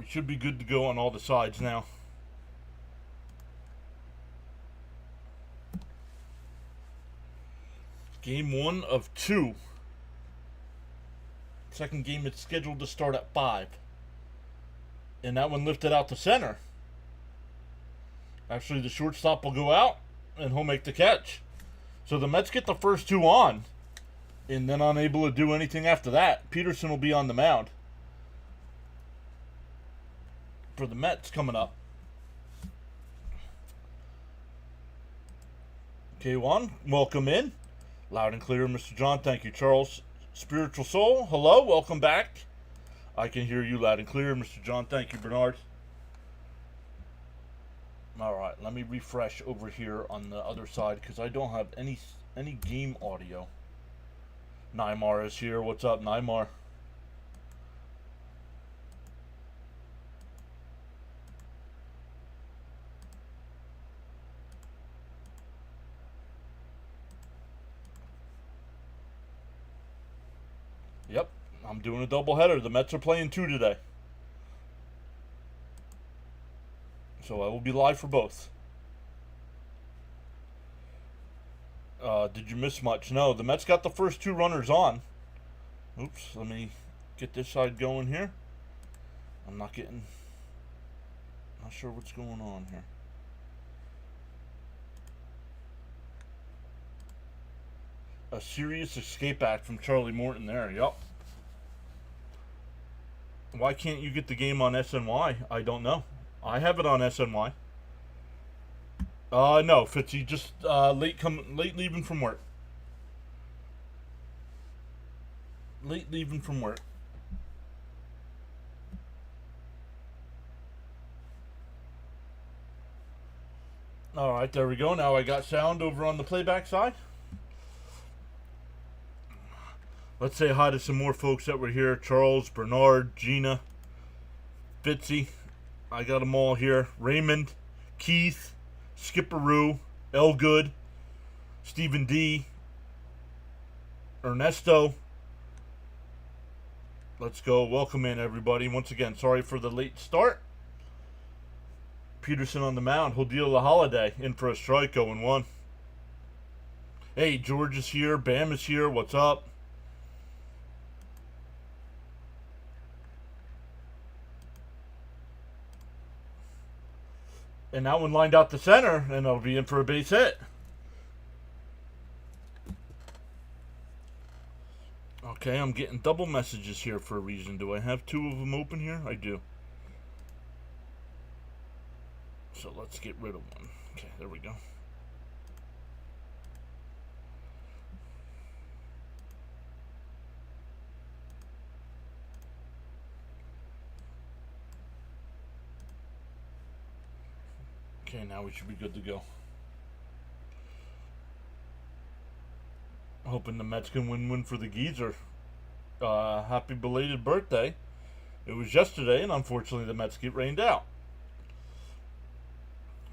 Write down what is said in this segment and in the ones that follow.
We should be good to go on all the sides now. Game 1 of 2. Second game is scheduled to start at 5. And that one lifted out to center. Actually, the shortstop will go out, and he'll make the catch. So the Mets get the first 2 on, and then unable to do anything after that. Peterson will be on the mound for the Mets coming up. K1, welcome in. Loud and clear, Mr. John. Thank you, Charles. Spiritual Soul, hello, welcome back. I can hear you loud and clear, Mr. John. Thank you, Bernard. All right, let me refresh over here on the other side because I don't have any game audio. Neymar is here. What's up, Neymar? Yep, I'm doing a doubleheader. The Mets are playing 2 today. So I will be live for both. Did you miss much? No, the Mets got the first 2 runners on. Oops, let me get this side going here. I'm not sure what's going on here. A serious escape act from Charlie Morton there. Yup. Why can't you get the game on SNY? I don't know. I have it on SNY. No, Fitzy, just late leaving from work. Late leaving from work. All right, there we go. Now I got sound over on the playback side. Let's say hi to some more folks that were here. Charles, Bernard, Gina, Fitzy. I got them all here. Raymond, Keith, Skipperoo, Elgood, Stephen D, Ernesto. Let's go. Welcome in, everybody. Once again, sorry for the late start. Peterson on the mound. He'll deal the holiday. In for a strike, 0-1. Hey, George is here. Bam is here. What's up? And that one lined out the center, and it'll be in for a base hit. Okay, I'm getting double messages here for a reason. Do I have 2 of them open here? I do. So let's get rid of one. Okay, there we go. Okay, now we should be good to go. Hoping the Mets can win for the geezer. Happy belated birthday. It was yesterday, and unfortunately the Mets get rained out.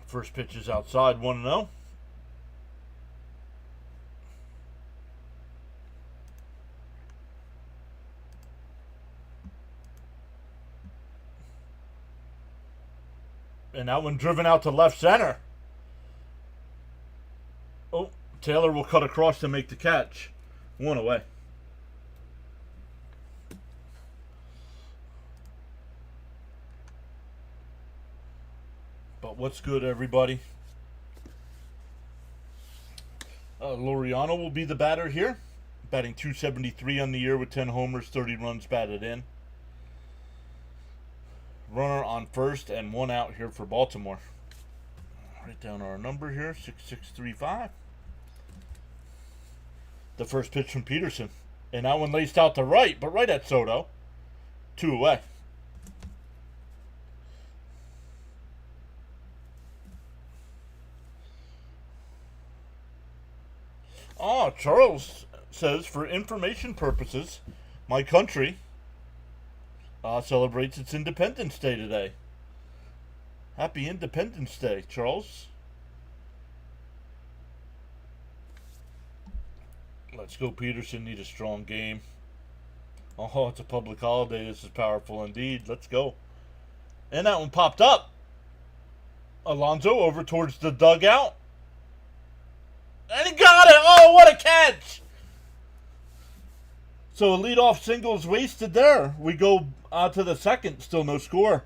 First pitch is outside, 1-0. And that one driven out to left center. Oh, Taylor will cut across to make the catch. 1 away. But what's good, everybody? Laureano will be the batter here. Batting .273 on the year with 10 homers, 30 runs batted in. Runner on first and 1 out here for Baltimore. Write down our number here, 6635. The first pitch from Peterson. And that one laced out to right, but right at Soto. 2 away. Oh, Charles says, for information purposes, my country celebrates its Independence Day today. Happy Independence Day, Charles. Let's go, Peterson. Need a strong game. Oh, it's a public holiday. This is powerful indeed. Let's go. And that one popped up. Alonso over towards the dugout. And he got it! Oh, what a catch! So a leadoff single is wasted there. We go to the second, still no score.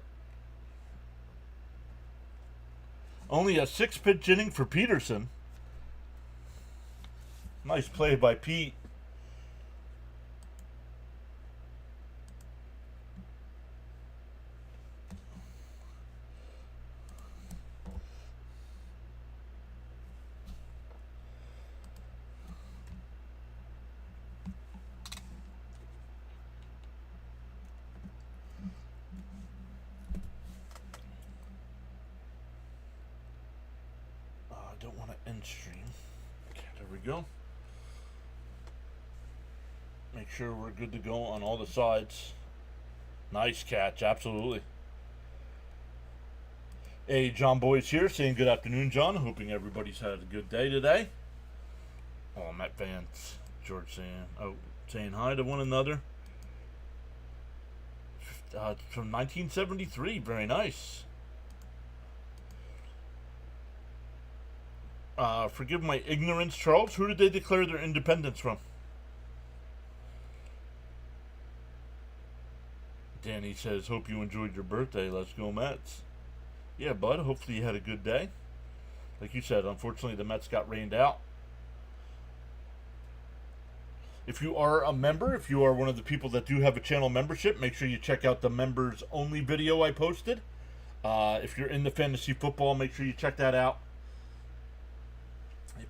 Only a 6-pitch inning for Peterson. Nice play by Pete. I don't want to end stream. Okay, there we go. Make sure we're good to go on all the sides. Nice catch, absolutely. Hey, John Boy's here saying good afternoon, John. Hoping everybody's had a good day today. Oh, Met fans. George saying hi to one another. From 1973. Very nice. Forgive my ignorance, Charles. Who did they declare their independence from? Danny says, hope you enjoyed your birthday. Let's go Mets. Yeah, bud. Hopefully you had a good day. Like you said, unfortunately the Mets got rained out. If you are a member, if you are one of the people that do have a channel membership, make sure you check out the members only video I posted. If you're into fantasy football, make sure you check that out.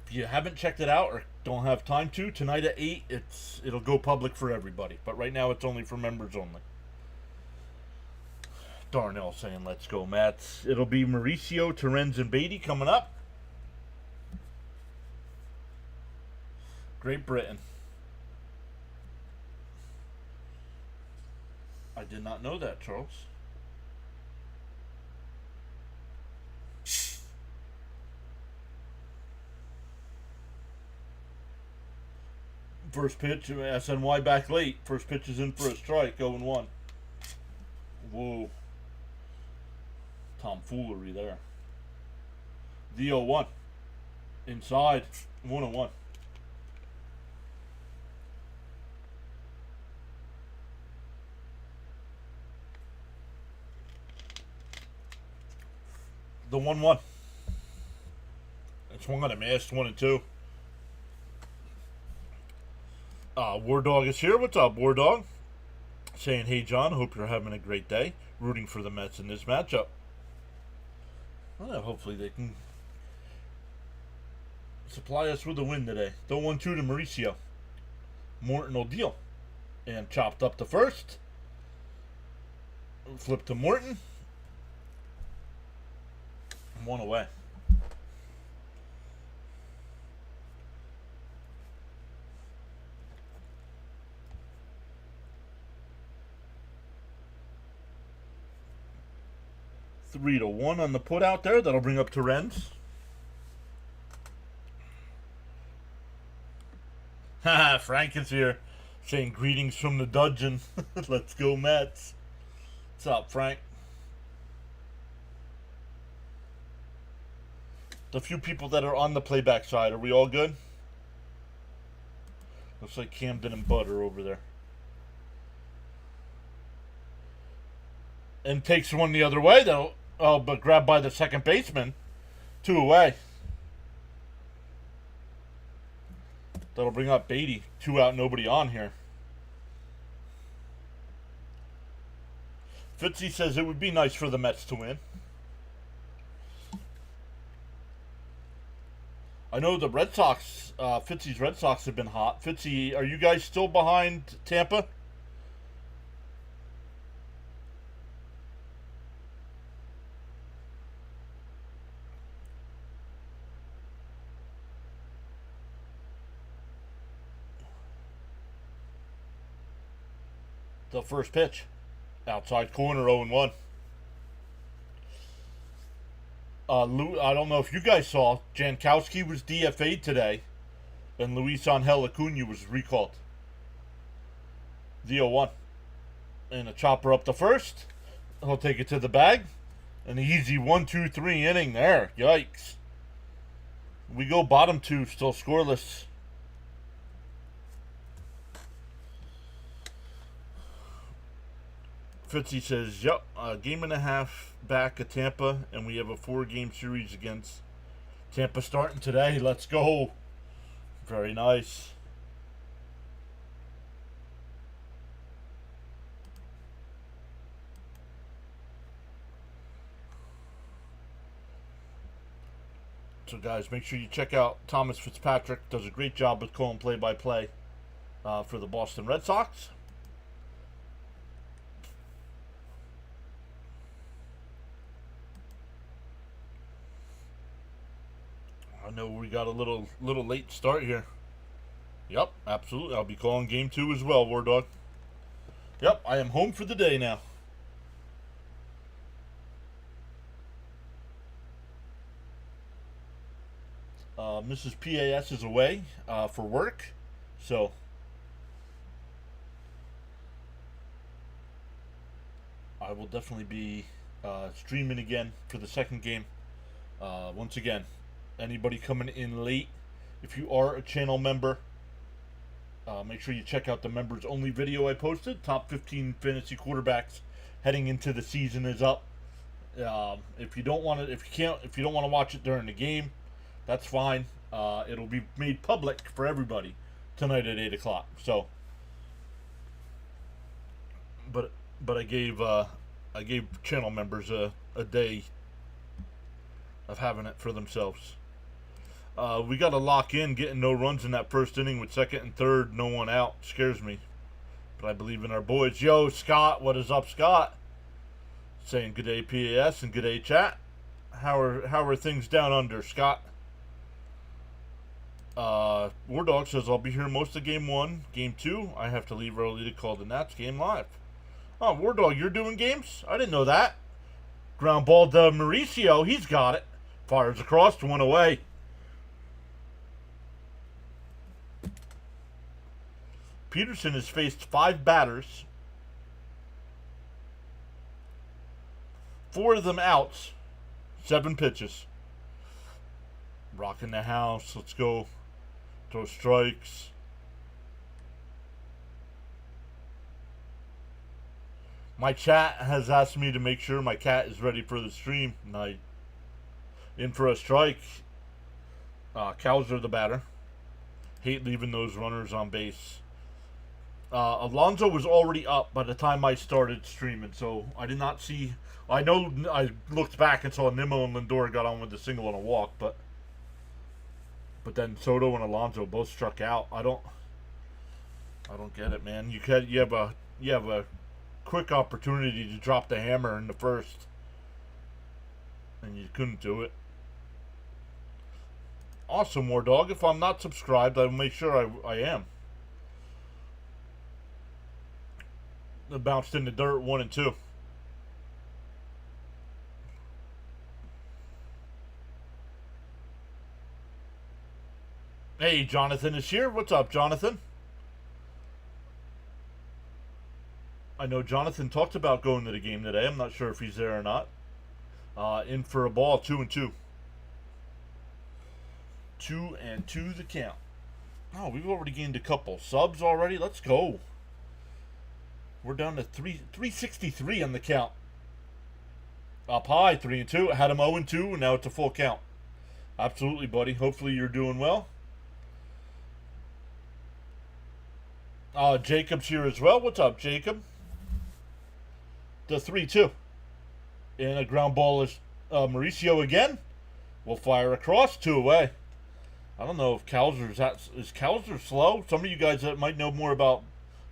If you haven't checked it out or don't have time to, tonight at 8, it'll go public for everybody. But right now it's only for members only. Darnell saying, let's go, Mets. It'll be Mauricio, Terens, and Beatty coming up. Great Britain. I did not know that, Charles. First pitch, SNY back late. First pitch is in for a strike, 0-1. Whoa. Tomfoolery there. The 0-1. Inside, 1-1. The 1-1. It's one of them, asked 1-2. War Dog is here. What's up, War Dog? Saying, hey, John, hope you're having a great day. Rooting for the Mets in this matchup. Well, hopefully they can supply us with a win today. The 1-2 to Mauricio. Morton will deal. And chopped up to first. Flip to Morton. 1 away. Three to 1 on the put out there. That'll bring up Terens. Haha, Frank is here saying greetings from the dungeon. Let's go, Mets. What's up, Frank? The few people that are on the playback side, are we all good? Looks like Camden and Bud are over there. And takes one the other way, though. Oh, but grabbed by the second baseman. 2 away. That'll bring up Beatty. 2 out, nobody on here. Fitzy says it would be nice for the Mets to win. I know the Red Sox, Fitzy's Red Sox have been hot. Fitzy, are you guys still behind Tampa? The first pitch. Outside corner, 0-1. I don't know if you guys saw, Jankowski was DFA'd today, and Luis Angel Acuna was recalled. The 0-1. And a chopper up the first. He'll take it to the bag. An easy 1-2-3 inning there. Yikes. We go bottom two, still scoreless. Fitzy says, yep, a game and a half back at Tampa, and we have a 4-game series against Tampa starting today. Let's go. Very nice. So, guys, make sure you check out Thomas Fitzpatrick. Does a great job with calling play-by-play for the Boston Red Sox. I know we got a little late start here. Yep, absolutely. I'll be calling game 2 as well, War Dog. Yep, I am home for the day now. Mrs. PAS is away for work, so I will definitely be streaming again for the second game. Once again, anybody coming in late, if you are a channel member, make sure you check out the members only video I posted. Top 15 fantasy quarterbacks heading into the season is up. If you don't want to watch it during the game, that's fine. It'll be made public for everybody tonight at 8 o'clock. So, but I gave channel members a day of having it for themselves. We got to lock in getting no runs in that first inning with second and third, no one out. Scares me, but I believe in our boys. Yo, Scott, what is up, Scott? Saying good day, PAS, and good day, chat. How are things down under, Scott? War Dog says, I'll be here most of game 1. Game 2, I have to leave early to call the Nats game live. Oh, War Dog, you're doing games? I didn't know that. Ground ball to Mauricio. He's got it. Fires across, 1 away. Peterson has faced 5 batters. 4 of them outs. 7 pitches. Rocking the house. Let's go. Throw strikes. My chat has asked me to make sure my cat is ready for the stream tonight. In for a strike. Cowser the batter. Hate leaving those runners on base. Alonso was already up by the time I started streaming, so I did not see. I know I looked back and saw Nimmo and Lindor got on with a single and a walk, but then Soto and Alonso both struck out. I don't get it, man. You have a quick opportunity to drop the hammer in the first, and you couldn't do it. Awesome, War Dog. If I'm not subscribed, I'll make sure I am. It bounced in the dirt, 1 and 2. Hey, Jonathan is here. What's up, Jonathan? I know Jonathan talked about going to the game today. I'm not sure if he's there or not. In for a ball, 2 and 2. 2 and 2 the count. Oh, we've already gained a couple subs already. Let's go. We're down to 363 on the count. Up high, 3 and 2. I had him 0 and 2, and now it's a full count. Absolutely, buddy. Hopefully you're doing well. Jacob's here as well. What's up, Jacob? The 3-2. And a ground ball is Mauricio again. We'll fire across, 2 away. I don't know if is Cowser slow? Some of you guys that might know more about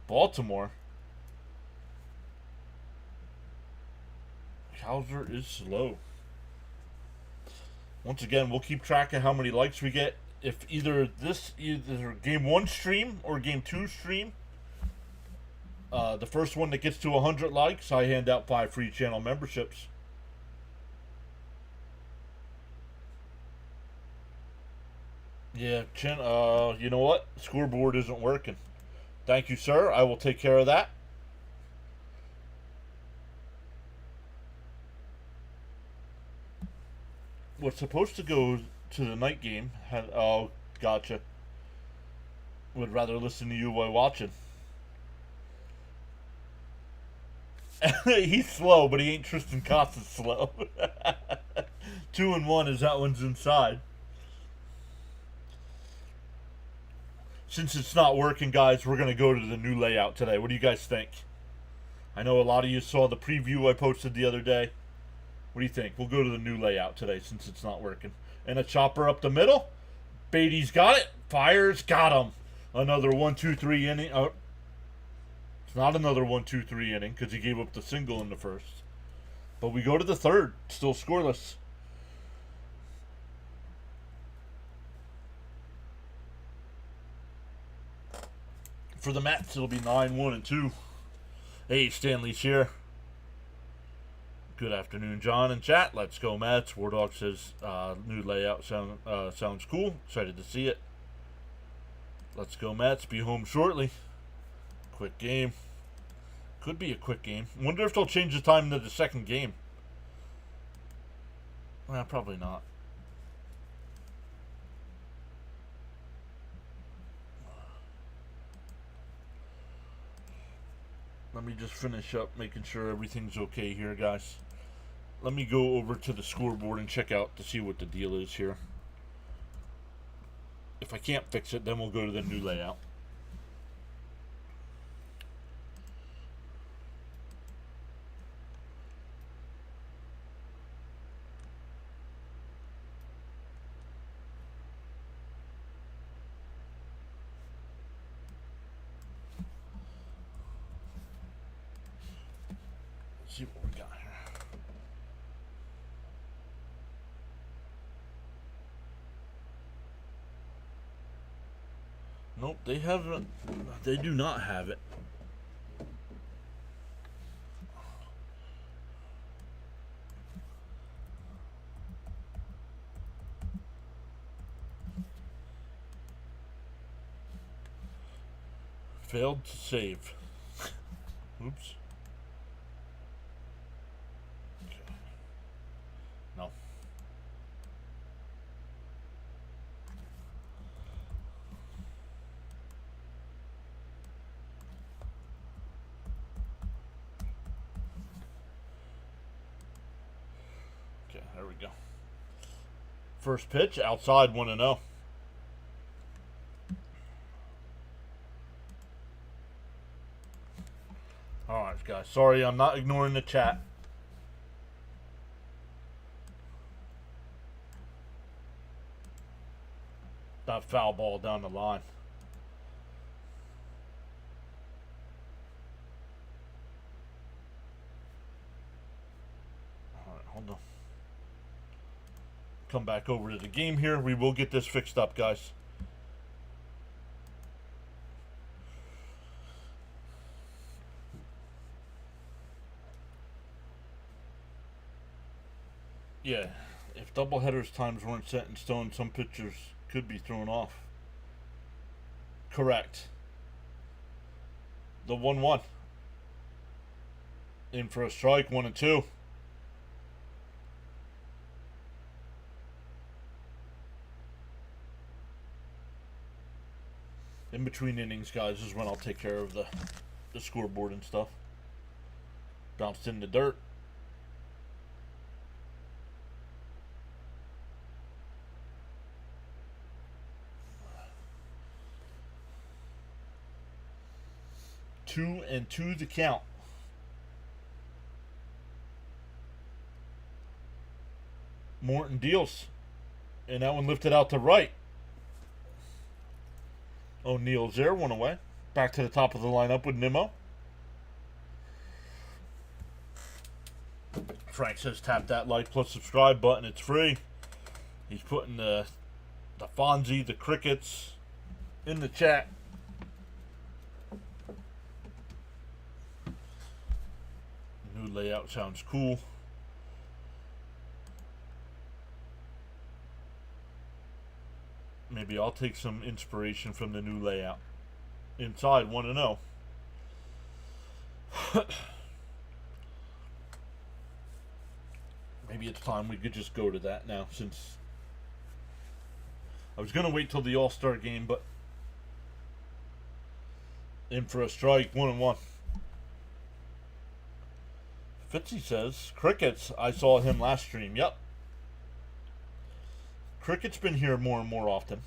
Baltimore. Cowser is slow. Once again, we'll keep track of how many likes we get. If either game 1 stream or game 2 stream, the first one that gets to 100 likes, I hand out 5 free channel memberships. Yeah, you know what? Scoreboard isn't working. Thank you, sir. I will take care of that. was supposed to go to the night game. Oh, gotcha. Would rather listen to you while watching. He's slow, but he ain't Tristan Costa's slow. 2-1 as that one's inside. Since it's not working, guys, we're going to go to the new layout today. What do you guys think? I know a lot of you saw the preview I posted the other day. What do you think? We'll go to the new layout today since it's not working. And a chopper up the middle. Beatty's got it. Fires, got him. Another 1-2-3 inning. Oh, it's not another 1-2-3 inning because he gave up the single in the first. But we go to the third. Still scoreless. For the Mets, it'll be 9-1-2. Hey, Stanley's here. Good afternoon, John and chat. Let's go, Mets. War Dog says new layout sounds cool. Excited to see it. Let's go, Mets. Be home shortly. Quick game. Could be a quick game. Wonder if they'll change the time to the second game. Well, probably not. Let me just finish up making sure everything's okay here, guys. Let me go over to the scoreboard and check out to see what the deal is here. If I can't fix it, then we'll go to the new layout. Let's see what we got here. Nope, they haven't. They do not have it. Failed to save. Oops. Okay. No. Okay, there we go. First pitch, outside 1-0. Alright, guys. Sorry, I'm not ignoring the chat. That foul ball down the line. Alright, hold on. Come back over to the game here. We will get this fixed up, guys. Yeah, if doubleheaders times weren't set in stone, some pitchers could be thrown off. Correct. The 1-1. In for a strike, 1-2. In between innings, guys, is when I'll take care of the scoreboard and stuff. Bounced in the dirt. Two and two to count. Morton deals. And that one lifted out to right. O'Neal's there, one away. Back to the top of the lineup with Nimmo. Frank says tap that like plus subscribe button. It's free. He's putting the Fonzie, the crickets in the chat. New layout sounds cool. Maybe I'll take some inspiration from the new layout. Inside 1-0. maybe it's time we could just go to that now, since I was going to wait till the All-Star game, but in for a strike, 1-1. Fitzy says, Crickets, I saw him last stream. Yep. Cricket's been here more and more often.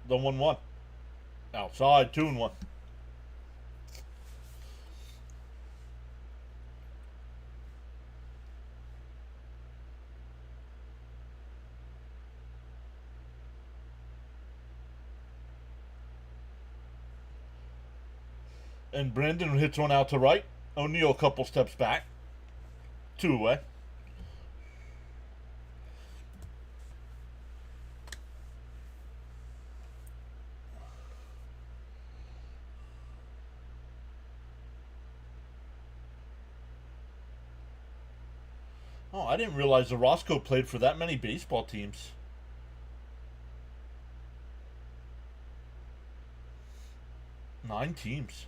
The 1-1. Outside, 2-1. And Brandon hits one out to right. O'Neill a couple steps back. 2 away. Oh, I didn't realize the Roscoe played for that many baseball teams. Nine teams.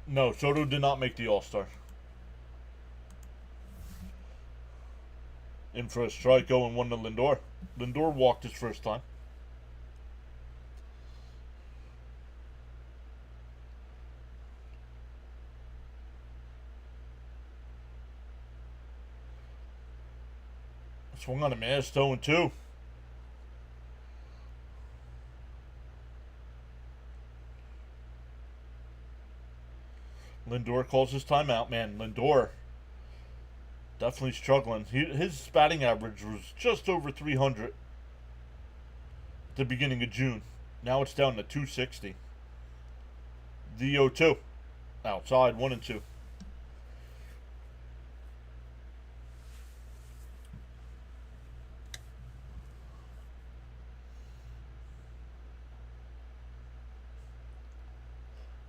No, Soto did not make the All-Star. In for a strike, 0-1 to Lindor. Lindor walked his first time. Swung on a man, 0-2. Lindor calls his timeout. Man, Lindor definitely struggling. His batting average was just over 300 at the beginning of June. Now it's down to 260. The 0-2. Outside, 1-2.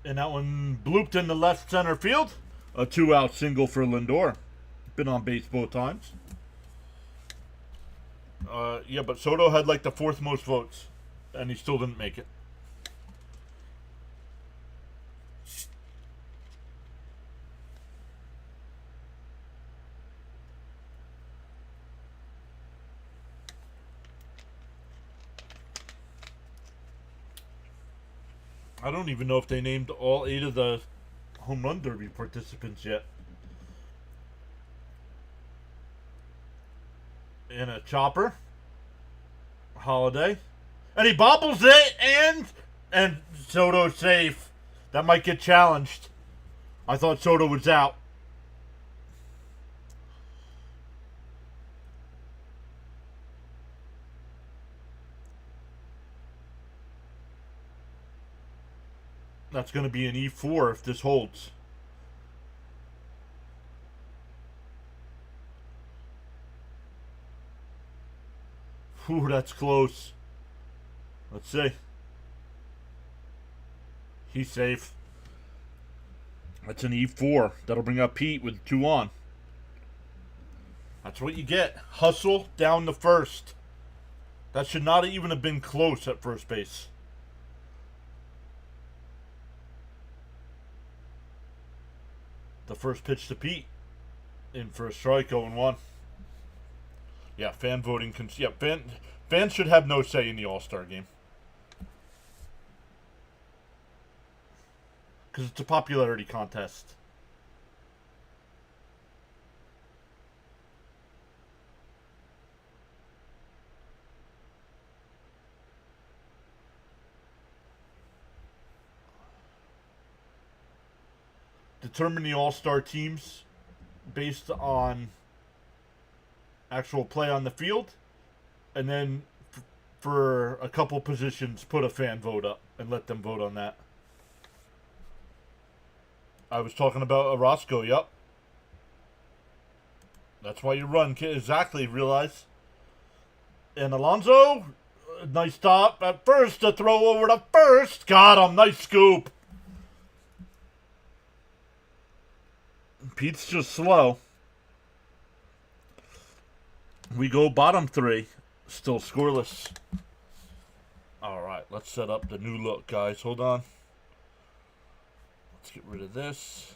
And that one blooped into left center field. A 2-out single for Lindor. Been on base both times. Yeah, but Soto had like the 4th most votes. And he still didn't make it. I don't even know if they named all 8 of the home run derby participants yet. And a chopper. Holiday. And he bobbles it, and Soto's safe. That might get challenged. I thought Soto was out. That's going to be an E4 if this holds. Whew, that's close. Let's see. He's safe. That's an E4. That'll bring up Pete with 2 on. That's what you get. Hustle down the first. That should not even have been close at first base. The first pitch to Pete. In for a strike, 0-1. Yeah, fan voting. Fans should have no say in the All-Star game. Because it's a popularity contest. Determine the All-Star teams based on actual play on the field, and then for a couple positions, put a fan vote up and let them vote on that. I was talking about Orozco, yep. That's why you run, kid. Exactly, realize. And Alonso, nice stop at first to throw over to first. Got him, nice scoop. Pete's just slow. We go bottom 3. Still scoreless. Alright, let's set up the new look, guys. Hold on. Let's get rid of this.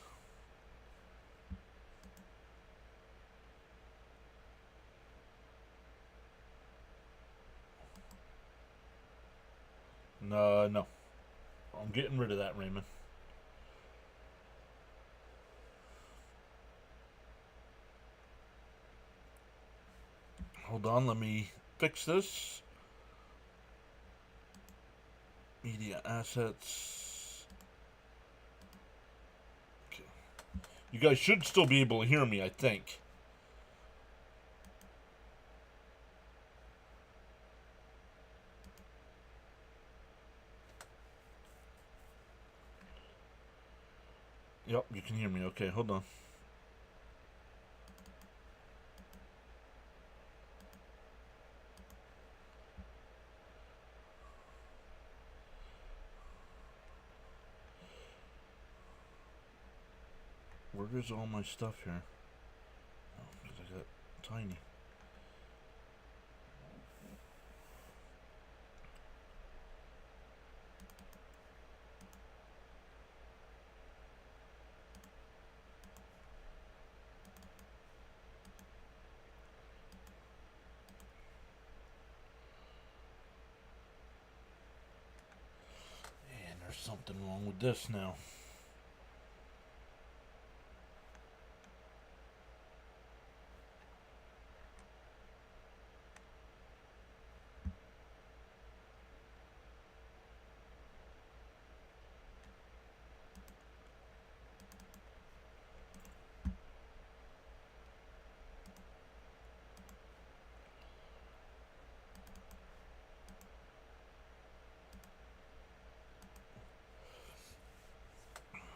No. I'm getting rid of that, Raymond. Hold on, let me fix this. Media assets. Okay. You guys should still be able to hear me, I think. Yep, you can hear me. Okay, hold on. Where is all my stuff here? Oh, because I got tiny. And there's something wrong with this now.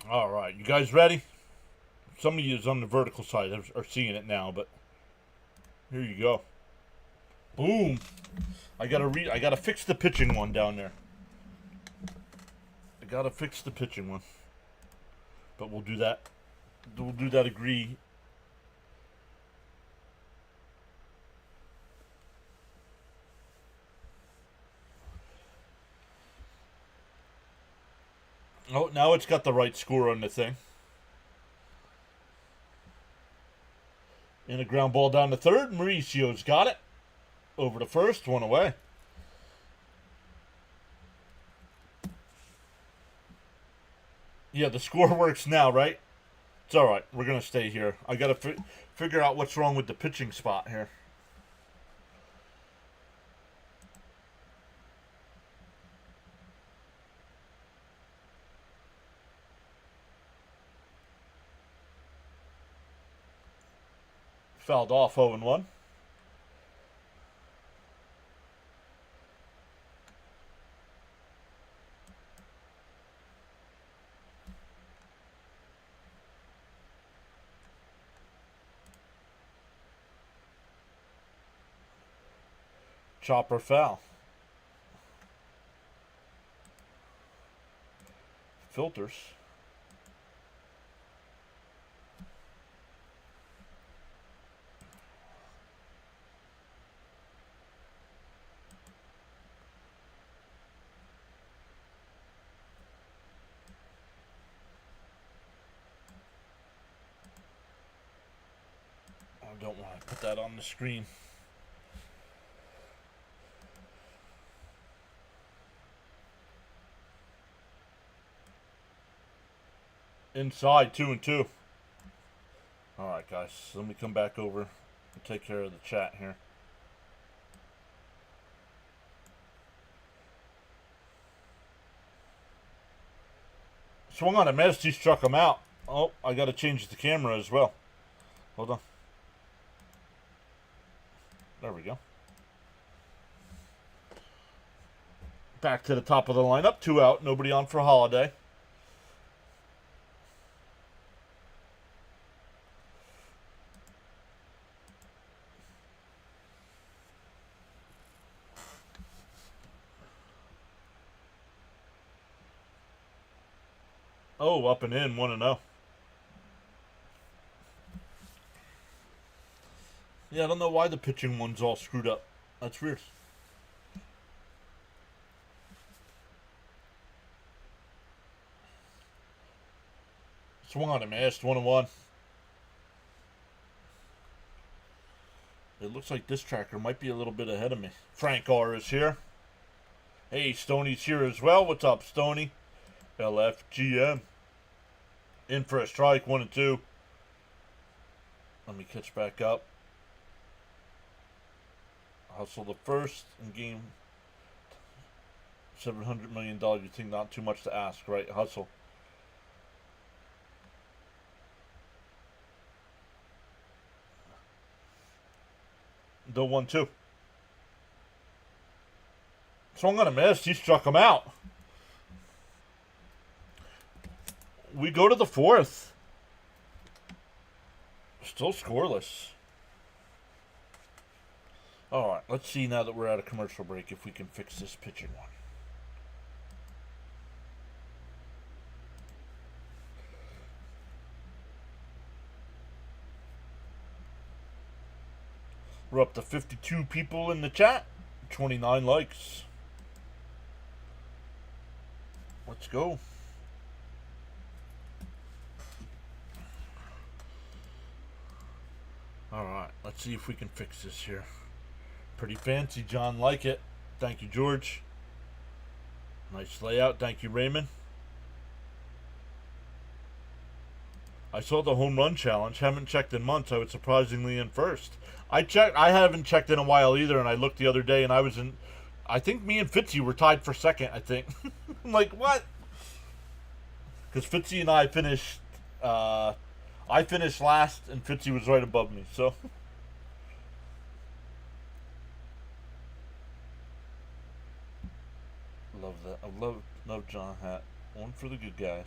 All right, you guys ready? Some of you is on the vertical side are seeing it now, but here you go. Boom! I gotta fix the pitching one down there. I gotta fix the pitching one, but we'll do that. We'll do that. Agree. Oh, now it's got the right score on the thing. And a ground ball down to third. Mauricio's got it. Over to first, one away. Yeah, the score works now, right? It's all right. We're going to stay here. I got to figure out what's wrong with the pitching spot here. Fouled off 0-1. Chopper foul. Filters. I don't want to put that on the screen. Inside, 2-2. All right, guys. Let me come back over and take care of the chat here. Swung on a miss. He struck him out. Oh, I got to change the camera as well. Hold on. There we go. Back to the top of the lineup. 2 out. Nobody on for Holiday. Oh, up and in, 1-0. Yeah, I don't know why the pitching one's all screwed up. That's weird. Swung on a missed. 1-1. It looks like this tracker might be a little bit ahead of me. Frank R is here. Hey, Stoney's here as well. What's up, Stoney? LFGM. In for a strike. 1-2. Let me catch back up. Hustle the first in game. $700 million. You think not too much to ask, right? Hustle. The 1-2. Swung on a miss. He struck him out. We go to the fourth. Still scoreless. Alright, let's see now that we're at a commercial break if we can fix this pitching one. We're up to 52 people in the chat. 29 likes. Let's go. Alright, let's see if we can fix this here. Pretty fancy, John. Like it. Thank you, George. Nice layout. Thank you, Raymond. I saw the home run challenge. Haven't checked in months. I was surprisingly in first. I haven't checked in a while either, and I looked the other day, and I was in. I think me and Fitzy were tied for second. I think. I'm like, what? Because Fitzy and I finished. I finished last, and Fitzy was right above me. So. Love that. I love John Hat. One for the good guys.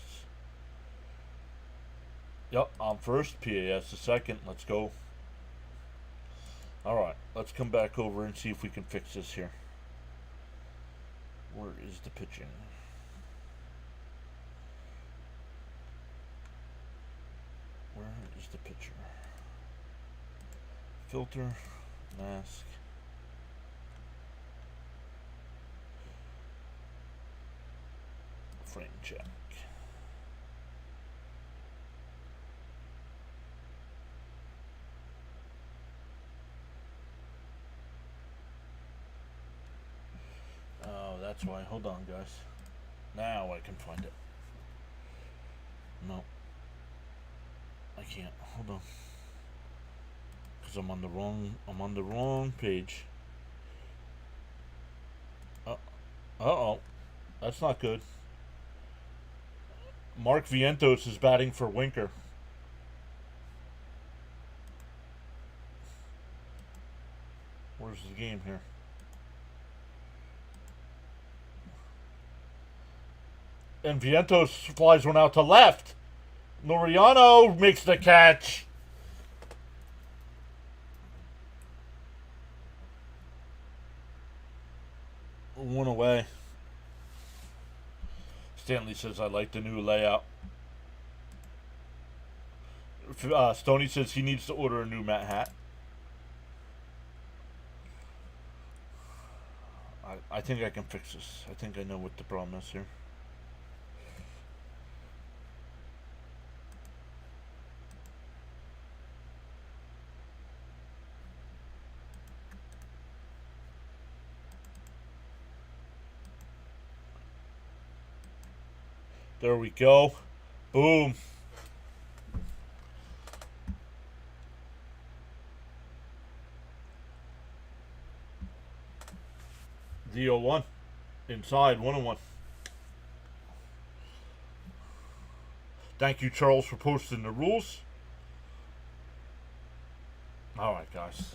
Yep, I'm first. PAS is second. Let's go. Alright, let's come back over and see if we can fix this here. Where is the pitching? Where is the pitcher? Filter, mask. Frame check. Oh, that's why. Hold on, guys. Now I can find it. No. I can't. Hold on. Because I'm on the wrong page. Uh-oh. That's not good. Mark Vientos is batting for Winker. Where's the game here? And Vientos flies one out to left. Noriano makes the catch. One away. Stanley says, I like the new layout. Stoney says he needs to order a new Matt hat. I think I can fix this. I think I know what the problem is here. There we go. Boom. The 0-1. Inside, 1-1. Thank you, Charles, for posting the rules. Alright, guys.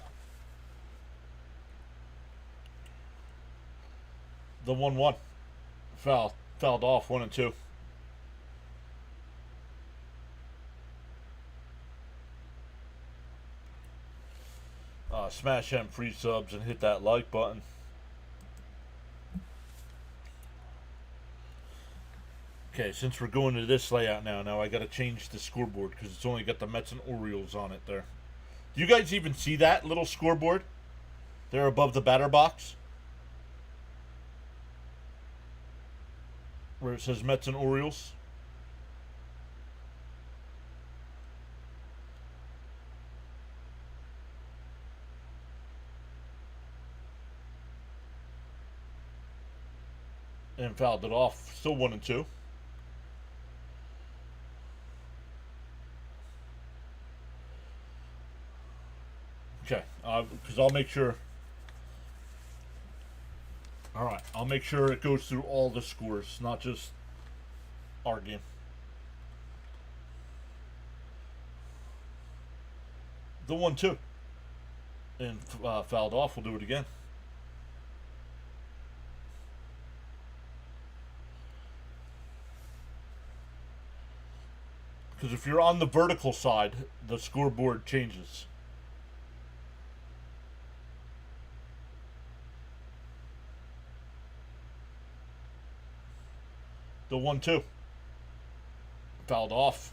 The 1-1. Fouled off, 1-2. Smash them free subs and hit that like button. Okay, since we're going to this layout now I got to change the scoreboard because it's only got the Mets and Orioles on it there. Do you guys even see that little scoreboard there above the batter box? Where it says Mets and Orioles? and fouled it off. Still 1-2. Okay, because I'll make sure. All right, I'll make sure it goes through all the scores, not just our game. The 1-2 and fouled off. We'll do it again. Because if you're on the vertical side, the scoreboard changes. The 1-2 fouled off.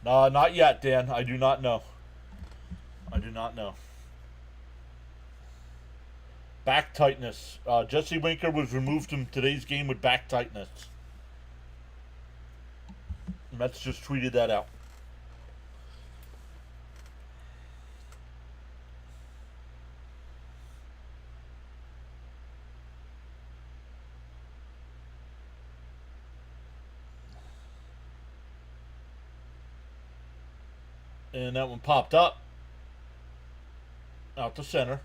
Not yet, Dan. I do not know. I do not know. Back tightness. Jesse Winker was removed from today's game with back tightness. Mets just tweeted that out. And that one popped up. Out to center.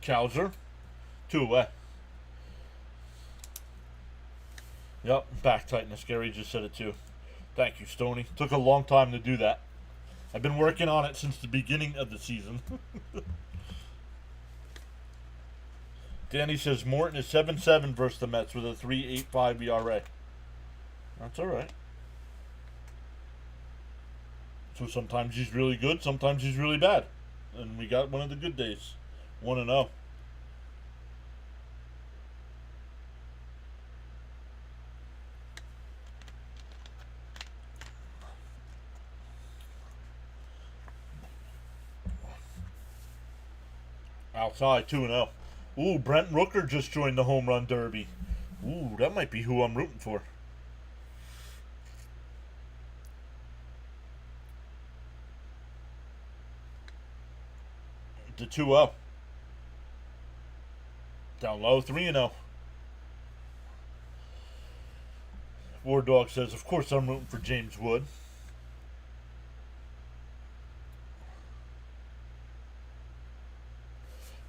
Cowser. 2 away. Yep, back tightness. Gary just said it too. Thank you, Stoney. Took a long time to do that. I've been working on it since the beginning of the season. Danny says Morton is 7-7 versus the Mets with a 3.85 ERA. That's alright. So sometimes he's really good, sometimes he's really bad. And we got one of the good days. 1-0. Outside, 2-0. Ooh, Brent Rooker just joined the home run derby. Ooh, that might be who I'm rooting for. The 2-0. Down low, 3-0. War Dog says, of course I'm rooting for James Wood.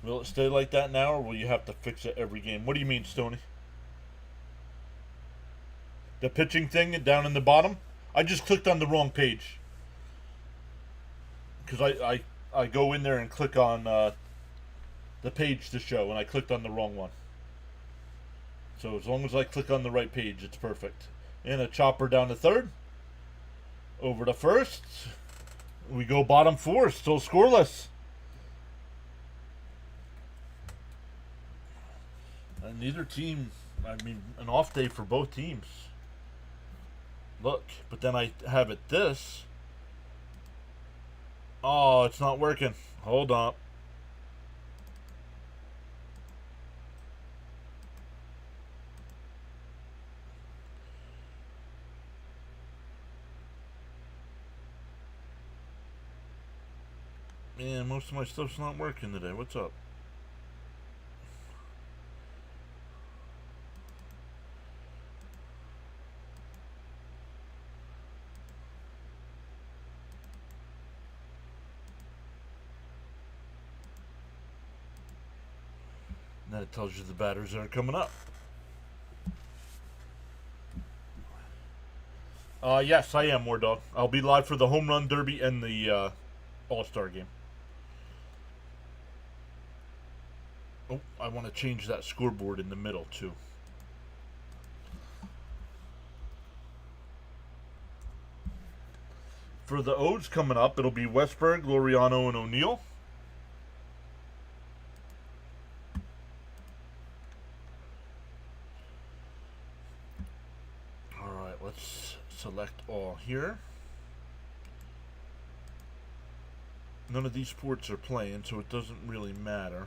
Will it stay like that now, or will you have to fix it every game? What do you mean, Stoney? The pitching thing down in the bottom? I just clicked on the wrong page. Because I go in there and click on the page to show, and I clicked on the wrong one. So as long as I click on the right page, it's perfect. And a chopper down to third. Over to first. We go bottom 4, still scoreless. And neither team, I mean, an off day for both teams. Look, but then I have it this. Oh, it's not working. Hold on. Man, most of my stuff's not working today. What's up? And that tells you the batters that are coming up. Yes, I am, War Dog. I'll be live for the Home Run Derby and the All-Star game. Oh, I want to change that scoreboard in the middle, too. For the O's coming up, it'll be Westberg, Laureano, and O'Neill. Alright, let's select all here. None of these sports are playing, so it doesn't really matter.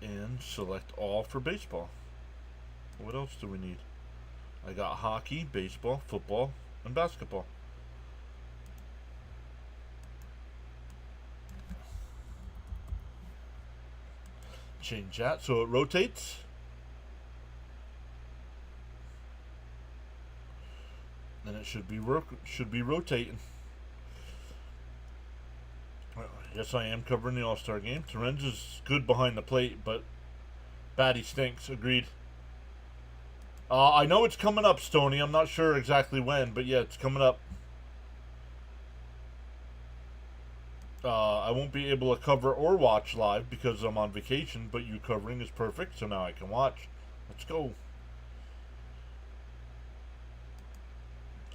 And select all for baseball. What else do we need? I got hockey, baseball, football, and basketball. Change that so it rotates. And it should be rotating. Yes, I am covering the All-Star game. Terens is good behind the plate, but Batty stinks. Agreed. I know it's coming up, Stoney. I'm not sure exactly when, but yeah, it's coming up. I won't be able to cover or watch live because I'm on vacation, but you covering is perfect, so now I can watch. Let's go.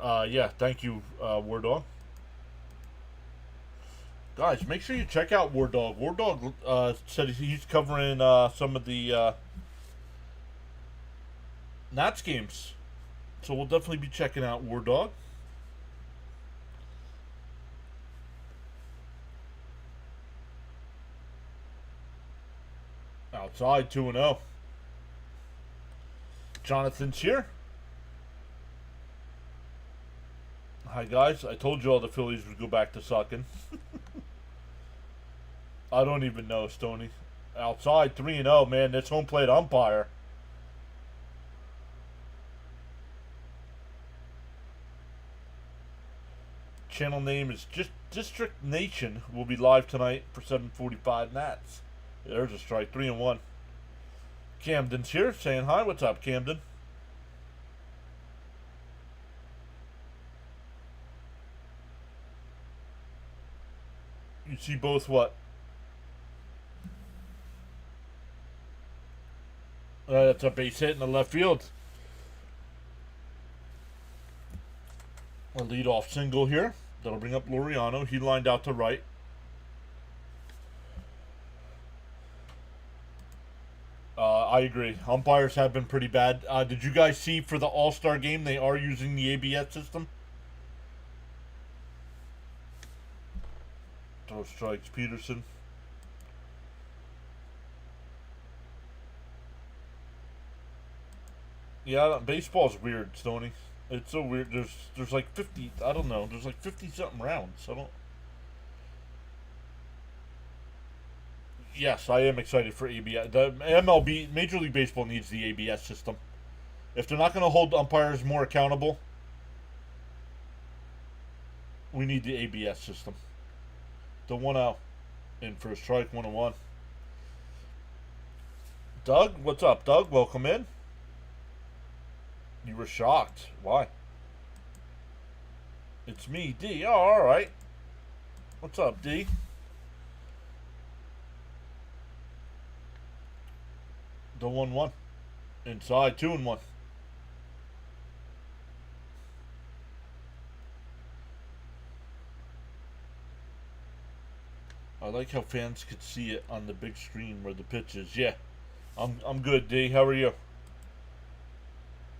Yeah, thank you, War Dog. Guys, make sure you check out War Dog. War Dog said he's covering some of the Nats games. So we'll definitely be checking out War Dog. Outside 2-0. Jonathan's here. Hi guys, I told you all the Phillies would go back to sucking. I don't even know, Stoney. Outside 3-0, man. This home plate umpire. Channel name is just District Nation. Will be live tonight for 7:45 Nats. There's a strike. 3-1. Camden's here saying hi. What's up, Camden? You see both what? That's a base hit in the left field. A leadoff single here. That'll bring up Laureano. He lined out to right. I agree. Umpires have been pretty bad. Did you guys see for the All-Star game they are using the ABS system? Throw strikes, Peterson. Yeah, baseball's weird, Stoney. It's so weird. There's like 50. I don't know. There's like 50 something rounds. I don't. Yes, I am excited for ABS. The MLB, Major League Baseball needs the ABS system. If they're not going to hold umpires more accountable, we need the ABS system. The 1-0 in for a strike, 1-1. Doug, what's up, Doug? Welcome in. You were shocked. Why? It's me, D. Oh, all right. What's up, D? The 1-1. Inside, 2-1. I like how fans could see it on the big screen where the pitch is. Yeah, I'm good, D. How are you?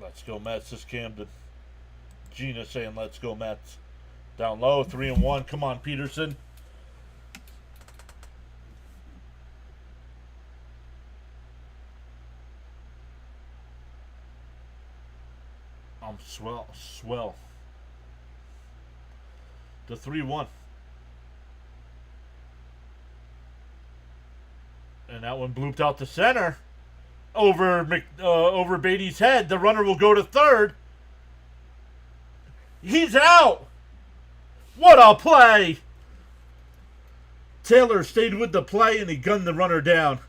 Let's go, Mets. This Camden. Gina saying, let's go, Mets. Down low, 3-1. Come on, Peterson. I'm swell. The 3-1. And that one blooped out to center. Over Beatty's head. The runner will go to third. He's out. What a play. Taylor stayed with the play and he gunned the runner down.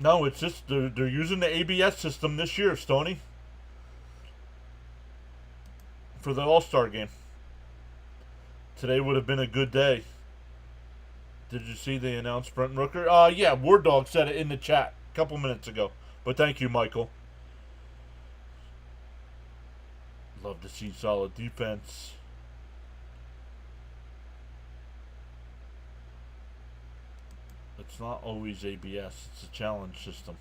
No, it's just they're using the ABS system this year, Stoney, for the All-Star game. Today would have been a good day. Did you see they announced Brent Rooker? Yeah, War Dog said it in the chat a couple minutes ago. But thank you, Michael. Love to see solid defense. It's not always ABS. It's a challenge system.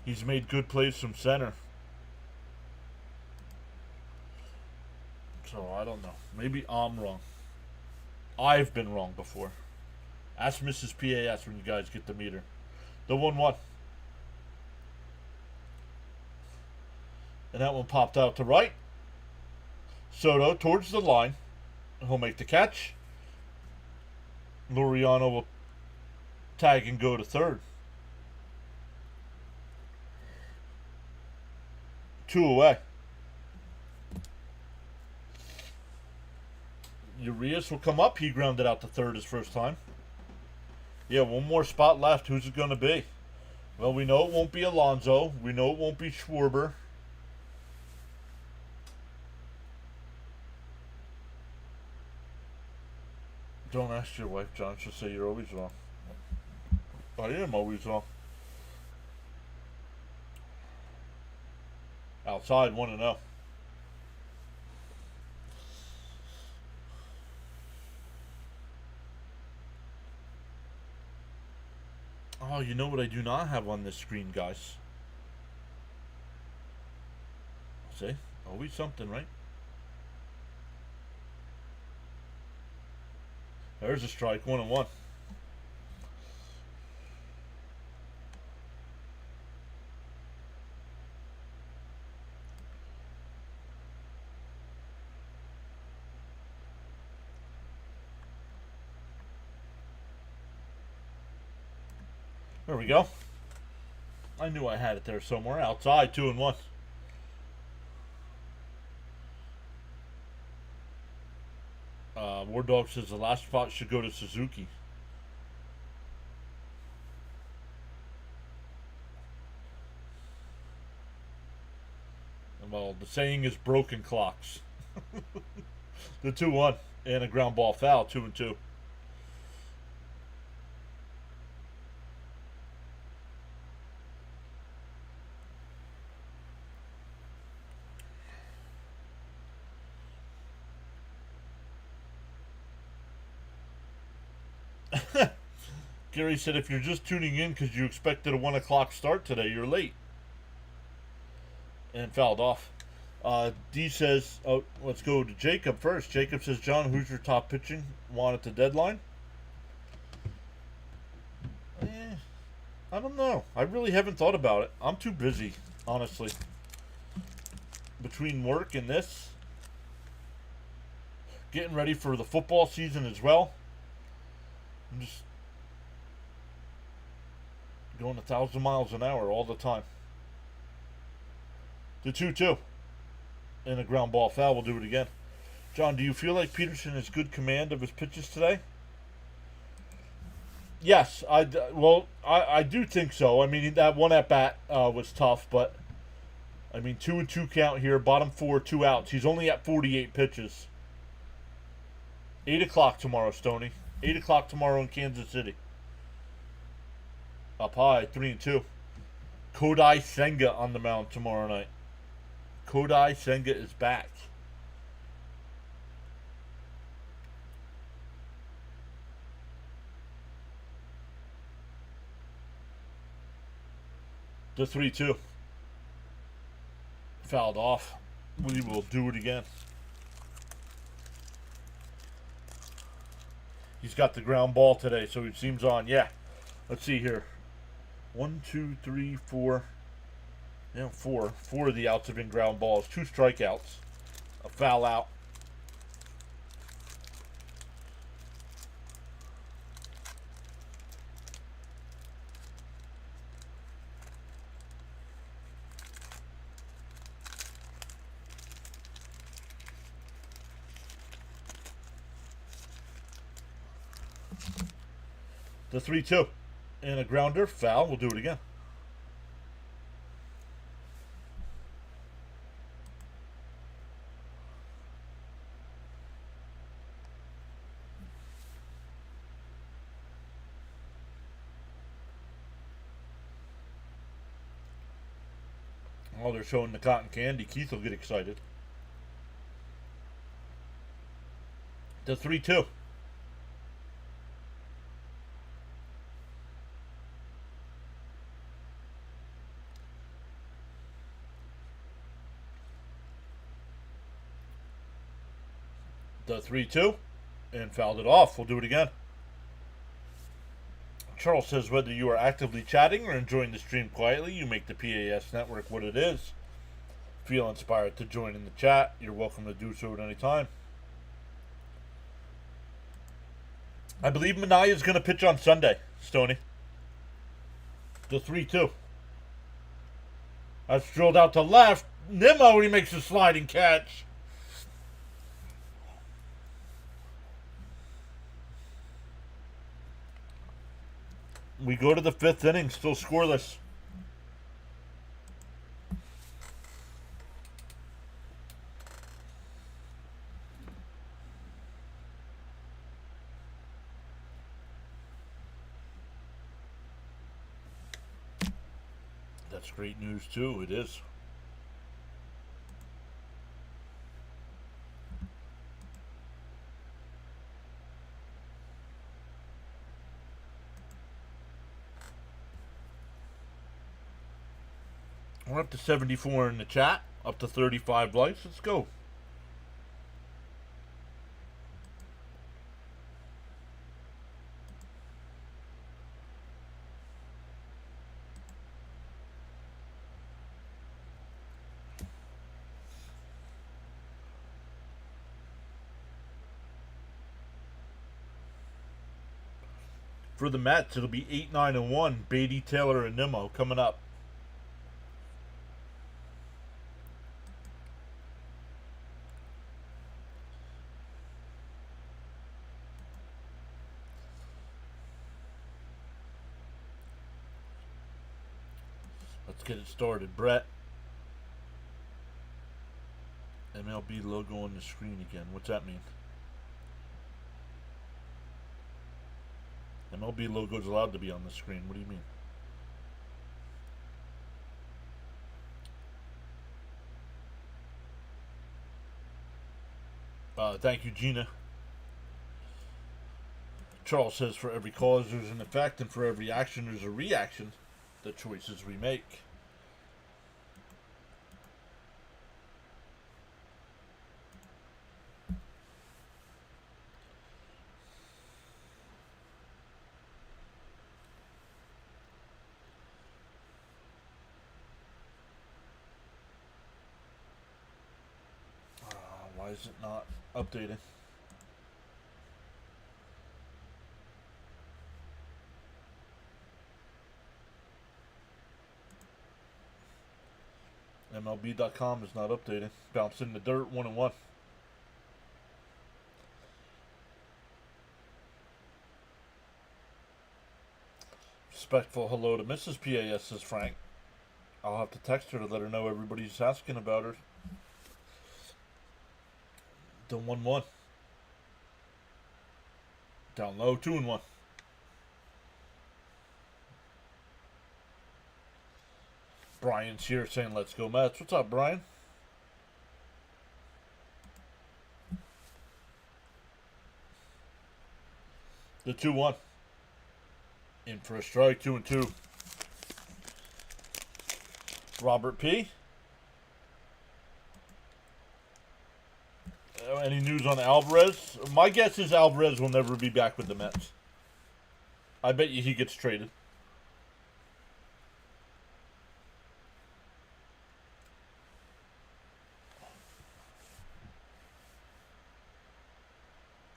He's made good plays from center. don't know. Maybe I'm wrong. I've been wrong before. Ask Mrs. PAS when you guys get the meter. The 1-1. And that one popped out to right. Soto towards the line. He'll make the catch. Laureano will tag and go to third. 2 away. Urias will come up. He grounded out to third his first time. Yeah, one more spot left. Who's it going to be? Well, we know it won't be Alonso. We know it won't be Schwarber. Don't ask your wife, John. She'll say you're always wrong. I am always wrong. Outside, 1-0. Oh, you know what I do not have on this screen, guys? See? Always something, right? There's a strike, 1-1. There we go. I knew I had it there somewhere. Outside, 2-1. War Dog says the last spot should go to Suzuki. Well, the saying is broken clocks. The 2-1 and a ground ball foul, 2-2. Gary said, if you're just tuning in because you expected a 1 o'clock start today, you're late. And fouled off. D says, oh, let's go to Jacob first. Jacob says, John, who's your top pitching? Want at the deadline? I don't know. I really haven't thought about it. I'm too busy, honestly. Between work and this, getting ready for the football season as well. I'm just going 1,000 miles an hour all the time. The 2-2. And a ground ball foul. We'll do it again. John, do you feel like Peterson has good command of his pitches today? Yes, I do think so. I mean, that one at bat was tough, but I mean, 2-2 count here, bottom 4, 2 outs. He's only at 48 pitches. 8 o'clock tomorrow, Stoney. 8 o'clock tomorrow in Kansas City. Up high, 3-2. Kodai Senga on the mound tomorrow night. Kodai Senga is back. The 3-2. Fouled off. We will do it again. He's got the ground ball today, so he seems on. Yeah. Let's see here. 1, 2, 3, 4. Yeah, 4. 4 of the outs have been ground balls. 2 strikeouts. A foul out. The 3-2. And a grounder, foul. We'll do it again. Oh, they're showing the cotton candy. Keith will get excited. The 3-2. The 3-2 and fouled it off. We'll do it again. Charles says whether you are actively chatting or enjoying the stream quietly, you make the PAS network what it is. Feel inspired to join in the chat, you're welcome to do so at any time. I believe Minaya is going to pitch on Sunday, Stoney. The 3-2. That's drilled out to left. Nimmo, he makes a sliding catch. We go to the 5th inning, still scoreless. That's great news, too. It is. We're up to 74 in the chat, up to 35 likes. Let's go. For the Mets, it'll be 8-9-1. Beatty, Taylor, and Nimmo coming up. Let's get it started. Brett. MLB logo on the screen again. What's that mean? MLB logo is allowed to be on the screen. What do you mean? Thank you, Gina. Charles says for every cause there's an effect, and for every action there's a reaction. The choices we make. Why is it not updating? MLB.com is not updating. Bounce in the dirt, 1-1. Respectful hello to Mrs. PAS, says Frank. I'll have to text her to let her know everybody's asking about her. The 1-1. Down low, 2-1. Brian's here saying let's go Mets. What's up, Brian? The 2-1. In for a strike, 2-2. Robert P. Any news on Alvarez? My guess is Alvarez will never be back with the Mets. I bet you he gets traded.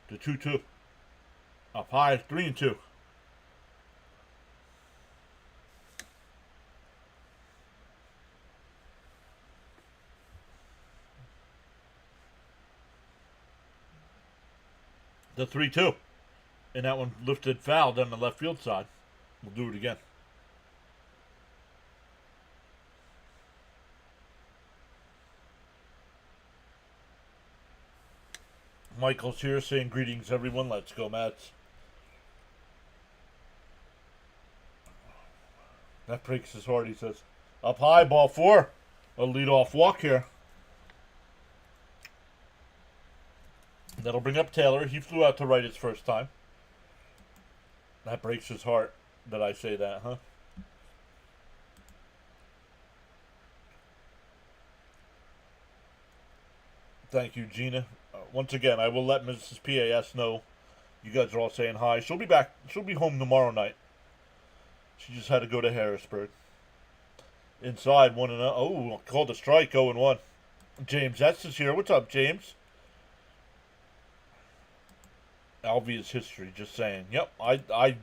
The 2-2. Up high, 3-2. The 3-2. And that one lifted foul down the left field side. We'll do it again. Michael's here saying greetings everyone. Let's go Mets. That breaks his heart, he says. Up high, ball 4. A leadoff walk here. That'll bring up Taylor. He flew out to right his first time. That breaks his heart that I say that, huh? Thank you, Gina. Oh, once again, I will let Mrs. PAS know you guys are all saying hi. She'll be back. She'll be home tomorrow night. She just had to go to Harrisburg. Inside, 1-0. Oh, called a strike, 0-1. James S. is here. What's up, James? Alvia's history, just saying. Yep, I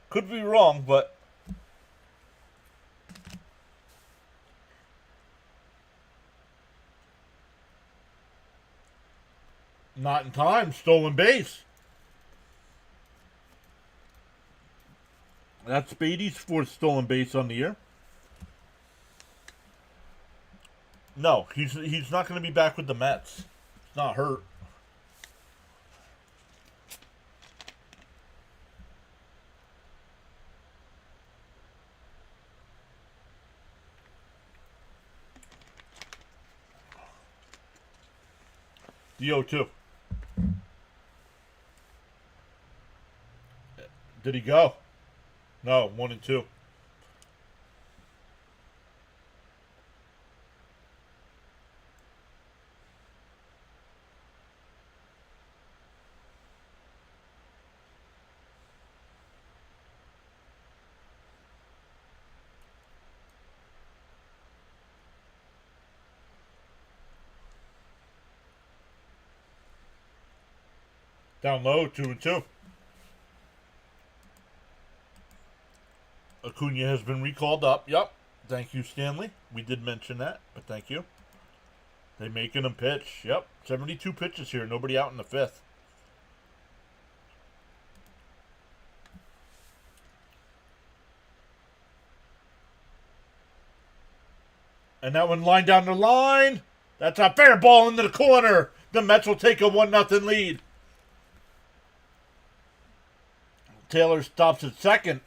could be wrong, but not in time. Stolen base. That's Beatty's fourth stolen base on the year. No, he's not going to be back with the Mets. He's not hurt. The 0-2. Did he go? No, 1-2. Down low, 2-2. Acuna has been recalled up. Yep. Thank you, Stanley. We did mention that, but thank you. They making him pitch. Yep. 72 pitches here. Nobody out in the fifth. And that one lined down the line. That's a fair ball into the corner. The Mets will take a 1-0 lead. Taylor stops at second.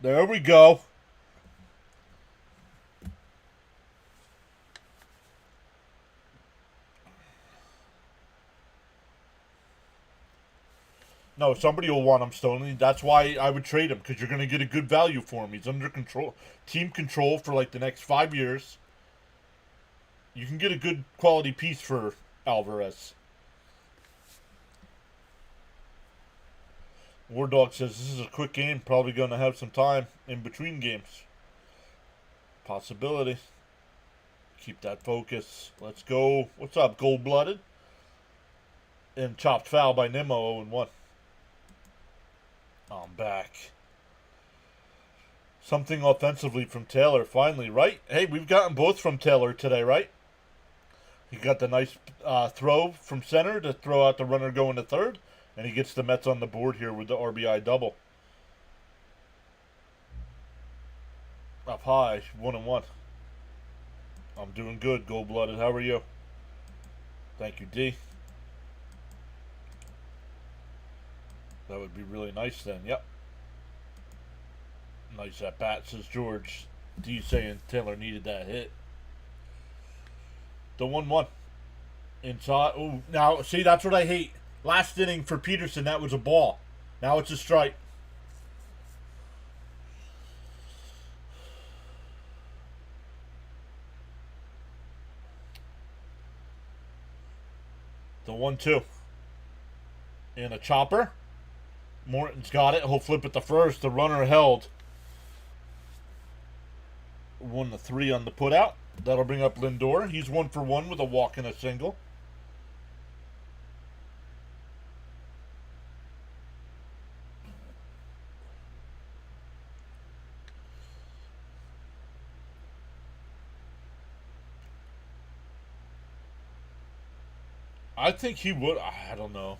There we go. No, somebody will want him, Stoney. That's why I would trade him, because you're going to get a good value for him. He's under control, team control for like the next 5 years. You can get a good quality piece for Alvarez. War Dog says this is a quick game. Probably going to have some time in between games. Possibility. Keep that focus. Let's go. What's up, Gold-Blooded? And chopped foul by Nimmo, 0-1. I'm back. Something offensively from Taylor, finally, right? Hey, we've gotten both from Taylor today, right? He got the nice throw from center to throw out the runner going to third. And he gets the Mets on the board here with the RBI double. Up high, 1-1. I'm doing good, Gold-Blooded. How are you? Thank you, D. That would be really nice then. Yep. Nice at bat, says George. D saying Taylor needed that hit. The 1-1. Inside. Oh, now, see, that's what I hate. Last inning for Peterson, that was a ball. Now it's a strike. The 1-2. And a chopper. Morton's got it. He'll flip it to first. The runner held. 1-3 on the putout. That'll bring up Lindor. He's 1 for 1 with a walk and a single. I think he would. I don't know.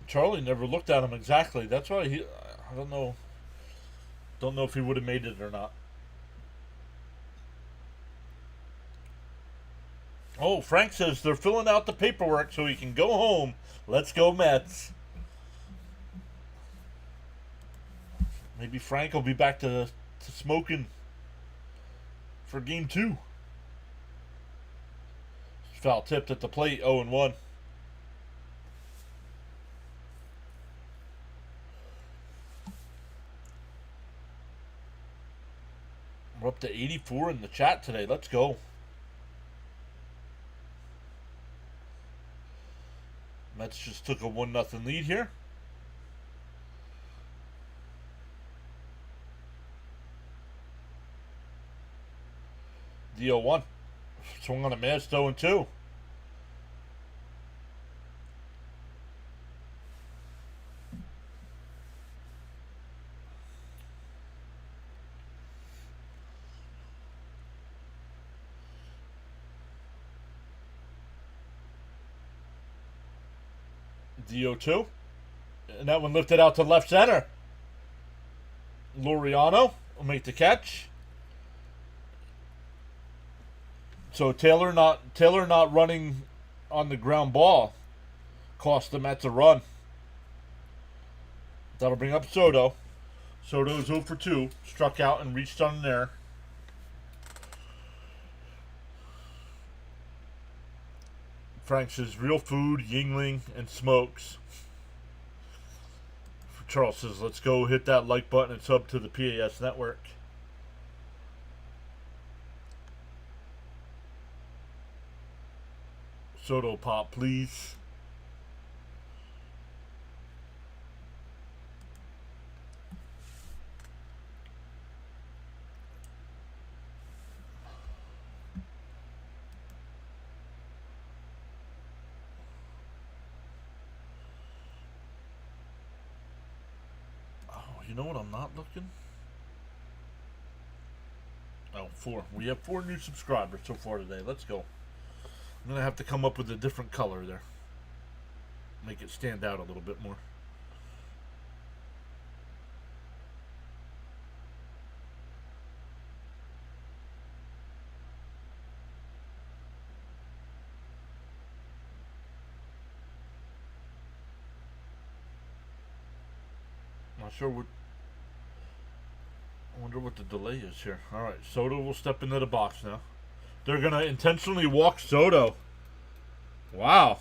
Charlie never looked at him exactly. That's why I don't know. Don't know if he would have made it or not. Oh, Frank says they're filling out the paperwork so he can go home. Let's go, Mets. Maybe Frank will be back to smoking for game 2. Foul tipped at the plate, 0-1. We're up to 84 in the chat today. Let's go. Mets just took a 1-0 lead here. The 0-1. Swung on a miss, 0-2. The 0-2. And that one lifted out to left center. Laureano will make the catch. So Taylor not running on the ground ball cost the Mets a run. That'll bring up Soto. Soto's 0 for 2. Struck out and reached on there. Frank says real food, Yingling, and smokes. Charles says let's go hit that like button and sub to the PAS network. Soto pop, please. Oh, you know what I'm not looking? Oh, 4. We have 4 new subscribers so far today. Let's go. I'm going to have to come up with a different color there. Make it stand out a little bit more. Not sure what... I wonder what the delay is here. Alright, Soto will step into the box now. They're going to intentionally walk Soto. Wow.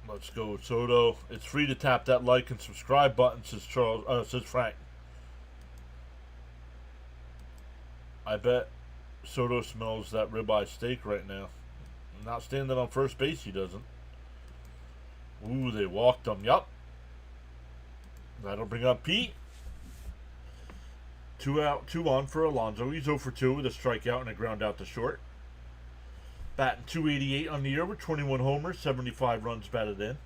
Let's go, Soto. It's free to tap that like and subscribe button, says Frank. I bet Soto smells that ribeye steak right now. Not standing on first base, he doesn't. Ooh, they walked him. Yup. That'll bring up Pete. 2 out, 2 on for Alonso. He's 0 for 2 with a strikeout and a ground out to short. Batting .288 on the year with 21 homers, 75 runs batted in.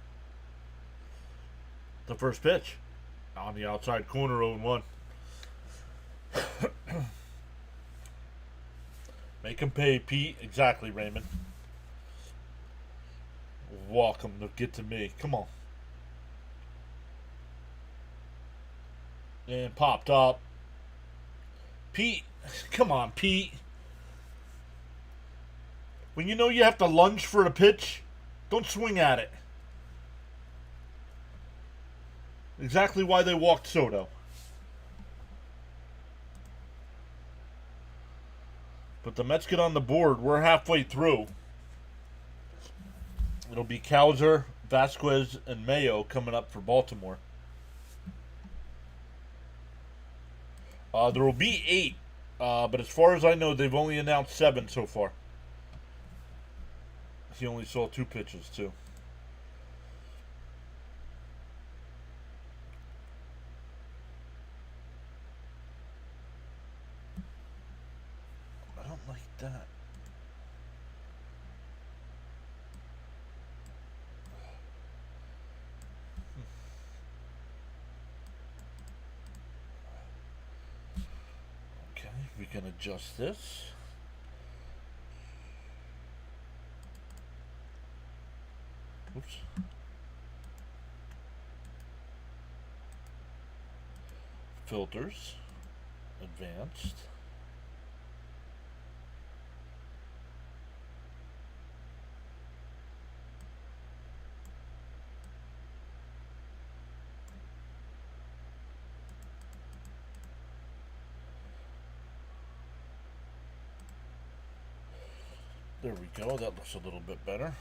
The first pitch on the outside corner, 0-1. Make him pay, Pete. Exactly, Raymond. Walk him to get to me. Come on. And popped up. Pete. Come on, Pete. When you know you have to lunge for a pitch, don't swing at it. Exactly why they walked Soto. But the Mets get on the board. We're halfway through. It'll be Cowser, Vasquez, and Mayo coming up for Baltimore. There will be 8. But as far as I know, they've only announced 7 so far. He only saw 2 pitches, too. I don't like that. Okay, we can adjust this. Oops. Filters. Advanced. There we go. That looks a little bit better.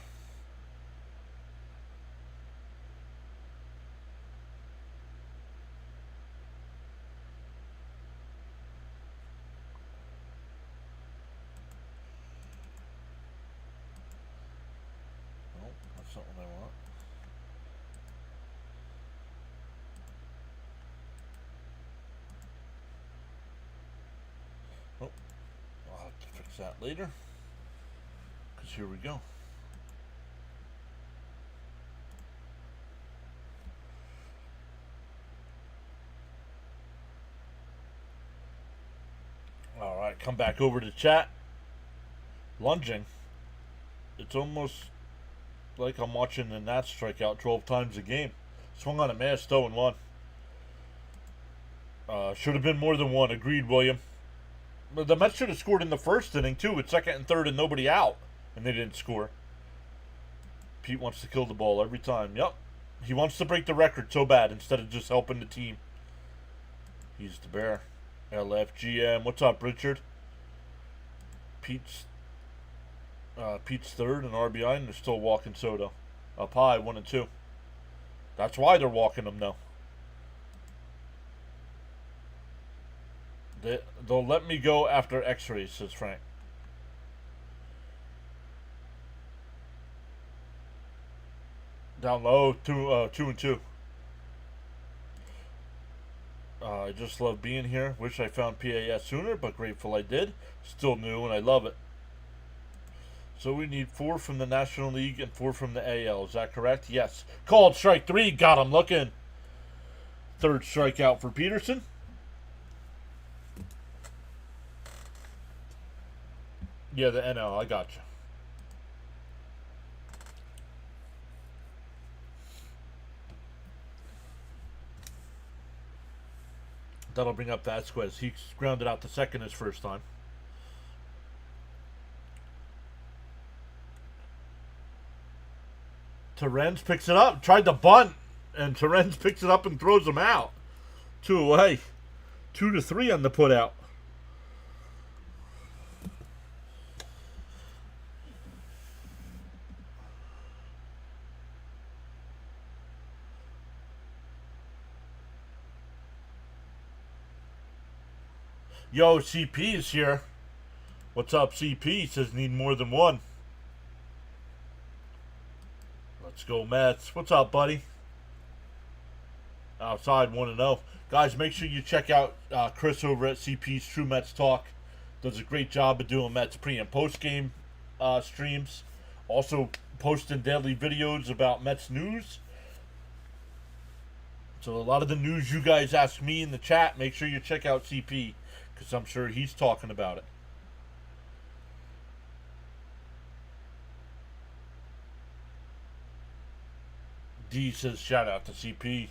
That's not what I want. Oh, I'll have to fix that later. Because here we go. Alright, come back over to chat. Lunging. It's almost like I'm watching the Nats strike out 12 times a game. Swung on a mass, 0-1. Should have been more than one. Agreed, William. But the Mets should have scored in the first inning, too, with second and third and nobody out. And they didn't score. Pete wants to kill the ball every time. Yep. He wants to break the record so bad instead of just helping the team. He's the bear. LFGM. What's up, Richard? Pete's third and RBI, and they're still walking Soto. Up high, 1 and 2. That's why they're walking him now. They'll let me go after X-rays, says Frank. Down low, 2 and 2. I just love being here. Wish I found PAS sooner, but grateful I did. Still new, and I love it. So we need 4 from the National League and 4 from the AL. Is that correct? Yes. Called strike 3. Got him looking. Third strikeout for Peterson. Yeah, the NL. I got you. That'll bring up Vasquez. He grounded out to second his first time. Terrence picks it up. Tried to bunt. And Terrence picks it up and throws him out. 2 away. 2-3 on the put out. Yo, CP is here. What's up, CP? He says need more than one. Let's go, Mets. What's up, buddy? Outside 1-0. Guys, make sure you check out Chris over at CP's True Mets Talk. Does a great job of doing Mets pre- and post-game streams. Also posting daily videos about Mets news. So a lot of the news you guys ask me in the chat, make sure you check out CP. Because I'm sure he's talking about it. D says shout out to CP.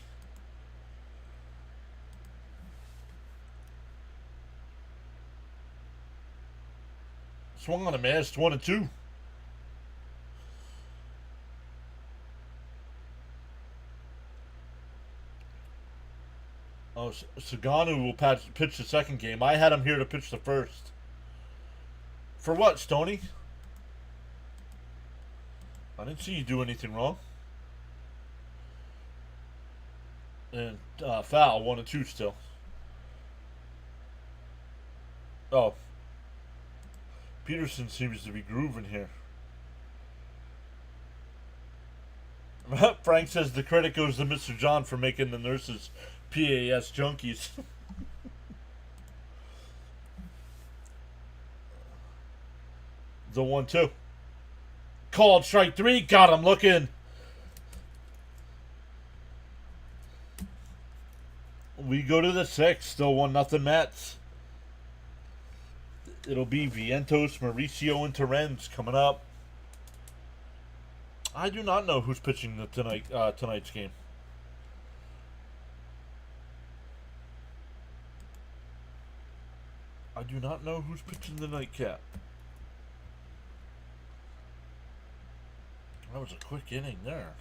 Swung on a miss, 1 and 2. Oh, Saganu will pitch the second game. I had him here to pitch the first. For what, Stoney? I didn't see you do anything wrong. And foul, 1 and 2 still. Oh. Peterson seems to be grooving here. Frank says the credit goes to Mr. John for making the nurses PAS junkies. The 1-2. Called strike 3. Got him looking. We go to the 6th. Still 1-0 Mets. It'll be Vientos, Mauricio, and Terrence coming up. I do not know who's pitching tonight's game. I do not know who's pitching the nightcap. That was a quick inning there.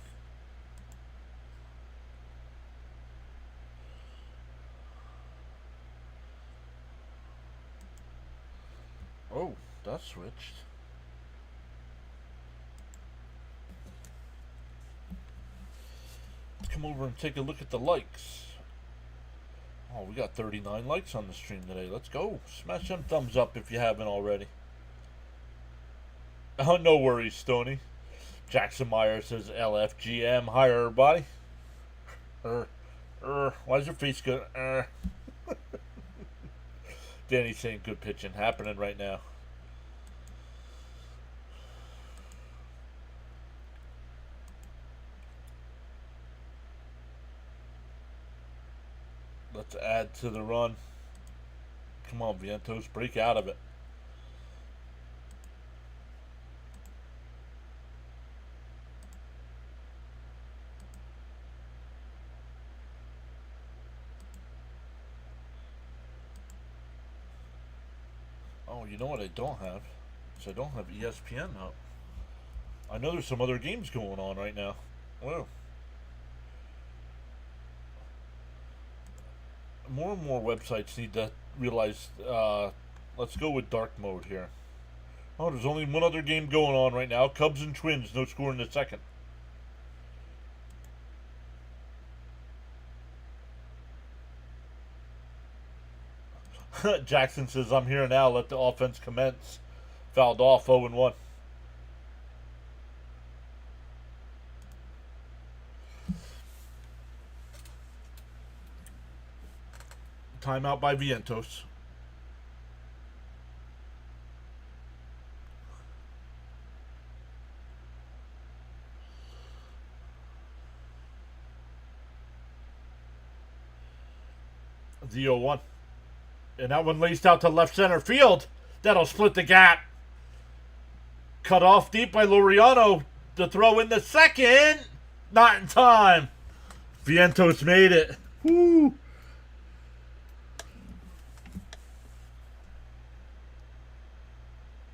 Oh, that switched. Let's come over and take a look at the likes. Oh, we got 39 likes on the stream today. Let's go. Smash them thumbs up if you haven't already. Oh, no worries, Stoney. Jackson Meyer says LFGM. Hi, everybody. Why's your face go? Danny's saying good pitching happening right now. Let's add to the run. Come on, Vientos, break out of it. Oh, you know what I don't have? So I don't have ESPN up. I know there's some other games going on right now. Whoa. More and more websites need to realize, let's go with dark mode here. Oh, there's only one other game going on right now. Cubs and Twins, no score in the second. Jackson says, I'm here now. Let the offense commence. Fouled off 0-1. Timeout by Vientos. The 0-1. And that one laced out to left center field. That'll split the gap. Cut off deep by Laureano. The throw in the second. Not in time. Vientos made it. Woo.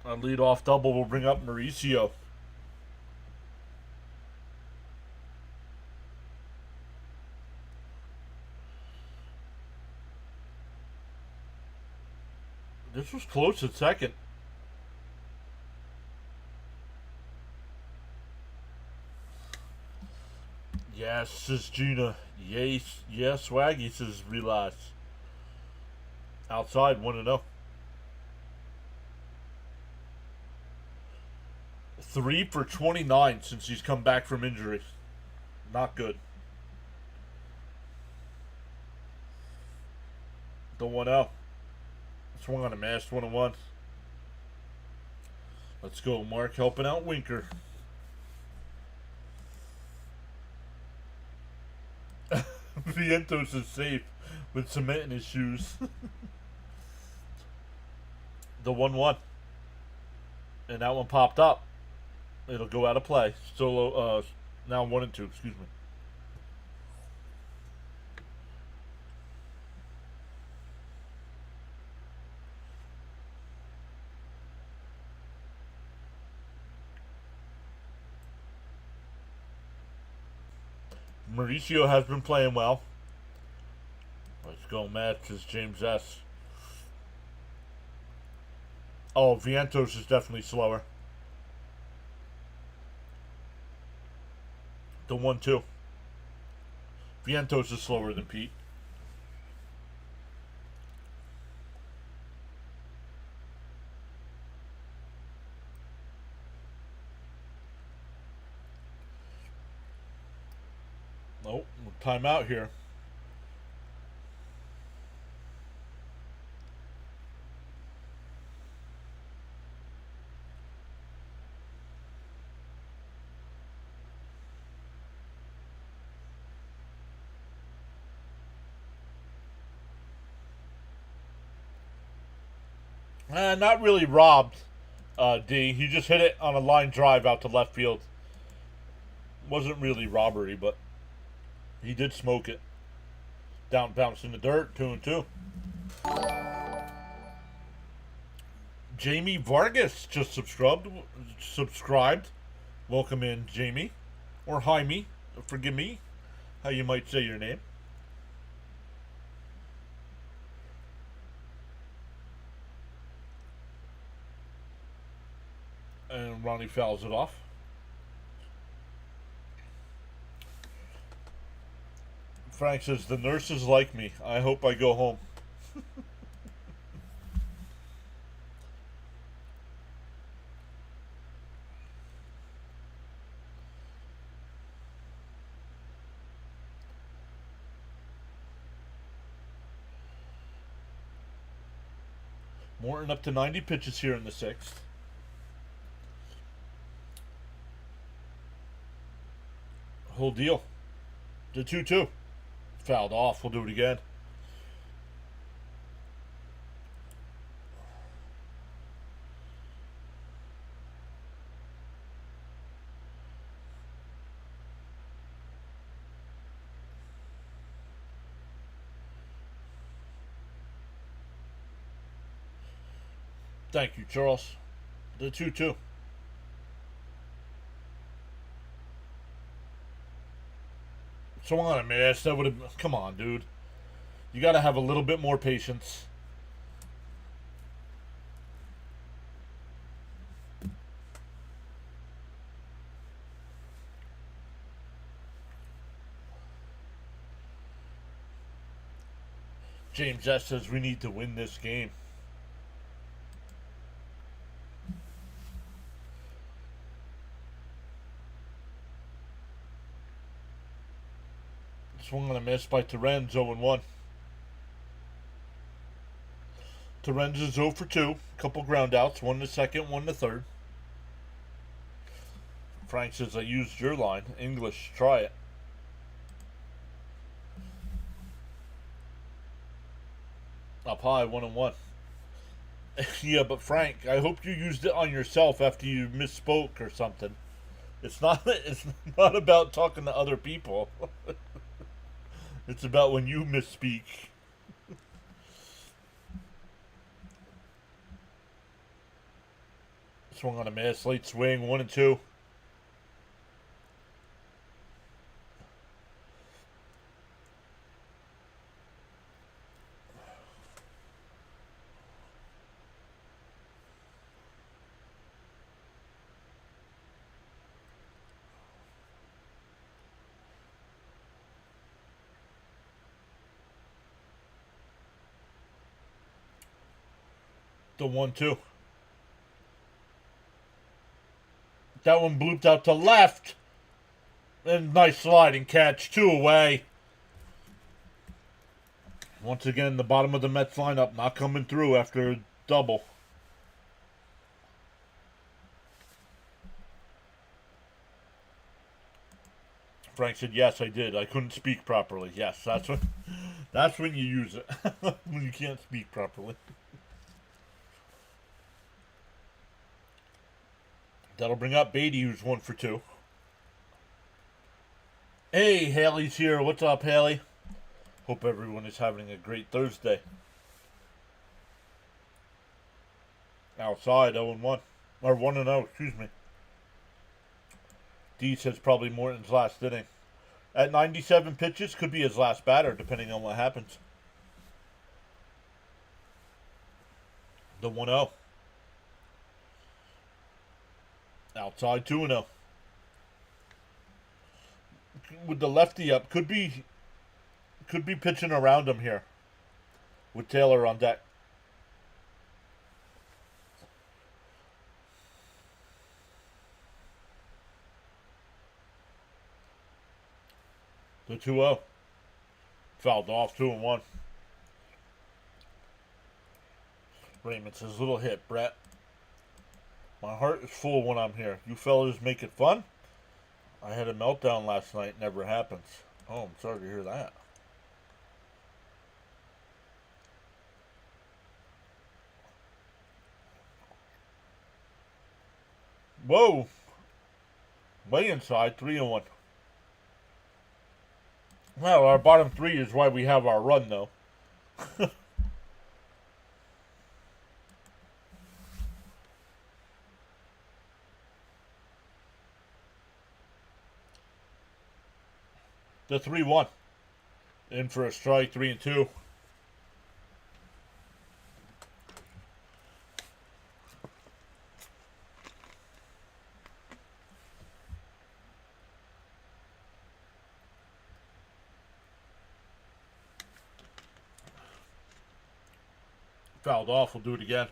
A leadoff double will bring up Mauricio. This was close at second. Yes, says Gina. Yes, Swaggy says relax. Outside, 1-0. 3 for 29 since he's come back from injury. Not good. The 1-0. Swung on a mash, 1-1. Let's go, Mark, helping out Winker. Vientos is safe with cement in his shoes. The 1-1. And that one popped up. It'll go out of play. Solo, now 1-2, excuse me. Mauricio has been playing well. Let's go, Matt, says James S. Oh, Vientos is definitely slower. The 1-2. Vientos is slower than Pete. Nope, timeout here. Not really robbed, D. He just hit it on a line drive out to left field. Wasn't really robbery, but he did smoke it. Down, bounced in the dirt, 2-2. Jamie Vargas just subscribed. Welcome in, Jamie. Or Jaime. Forgive me, how you might say your name. And Ronnie fouls it off. Frank says, the nurses like me. I hope I go home. Morton up to 90 pitches here in the sixth. Whole deal. The 2-2. Fouled off. We'll do it again. Thank you, Charles. The 2-2. So on, man. That would have. Come on, dude. You got to have a little bit more patience. James S says we need to win this game. Swung on a miss by Terens, 0-1. Terens is 0 for 2. Couple ground outs, one to second, one to third. Frank says I used your line. English, try it. Up high, 1-1. Yeah, but Frank, I hope you used it on yourself after you misspoke or something. It's not about talking to other people. It's about when you misspeak. Swung on a miss, late swing, 1-2. The 1-2. That one blooped out to left. And nice sliding catch. 2 away. Once again, the bottom of the Mets lineup not coming through after a double. Frank said, yes, I did. I couldn't speak properly. Yes, that's when you use it. When you can't speak properly. That'll bring up Beatty, who's 1 for 2. Hey, Haley's here. What's up, Haley? Hope everyone is having a great Thursday. Outside, 0-1. Or 1-0, excuse me. D says probably Morton's last inning. At 97 pitches, could be his last batter, depending on what happens. The 1-0. Outside, 2-0. With the lefty up, could be pitching around him here. With Taylor on deck. The 2-0. Fouled off, 2-1. Raymond says, little hit, Brett. My heart is full when I'm here. You fellas make it fun? I had a meltdown last night. Never happens. Oh, I'm sorry to hear that. Whoa. Way inside. 3-1. Well, our bottom 3 is why we have our run, though. The 3-1. In for a strike, 3-2. Fouled off, we'll do it again.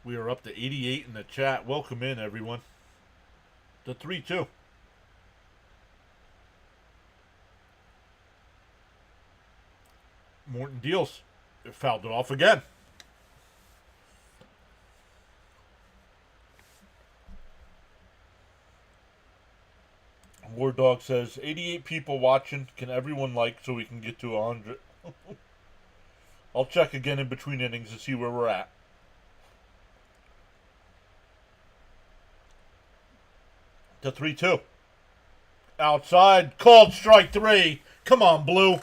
We are up to 88 in the chat. Welcome in, everyone. The 3-2. Morton deals. It fouled it off again. War Dog says 88 people watching. Can everyone like so we can get to 100? I'll check again in between innings to see where we're at. The 3-2. Outside. Called strike 3. Come on, Blue.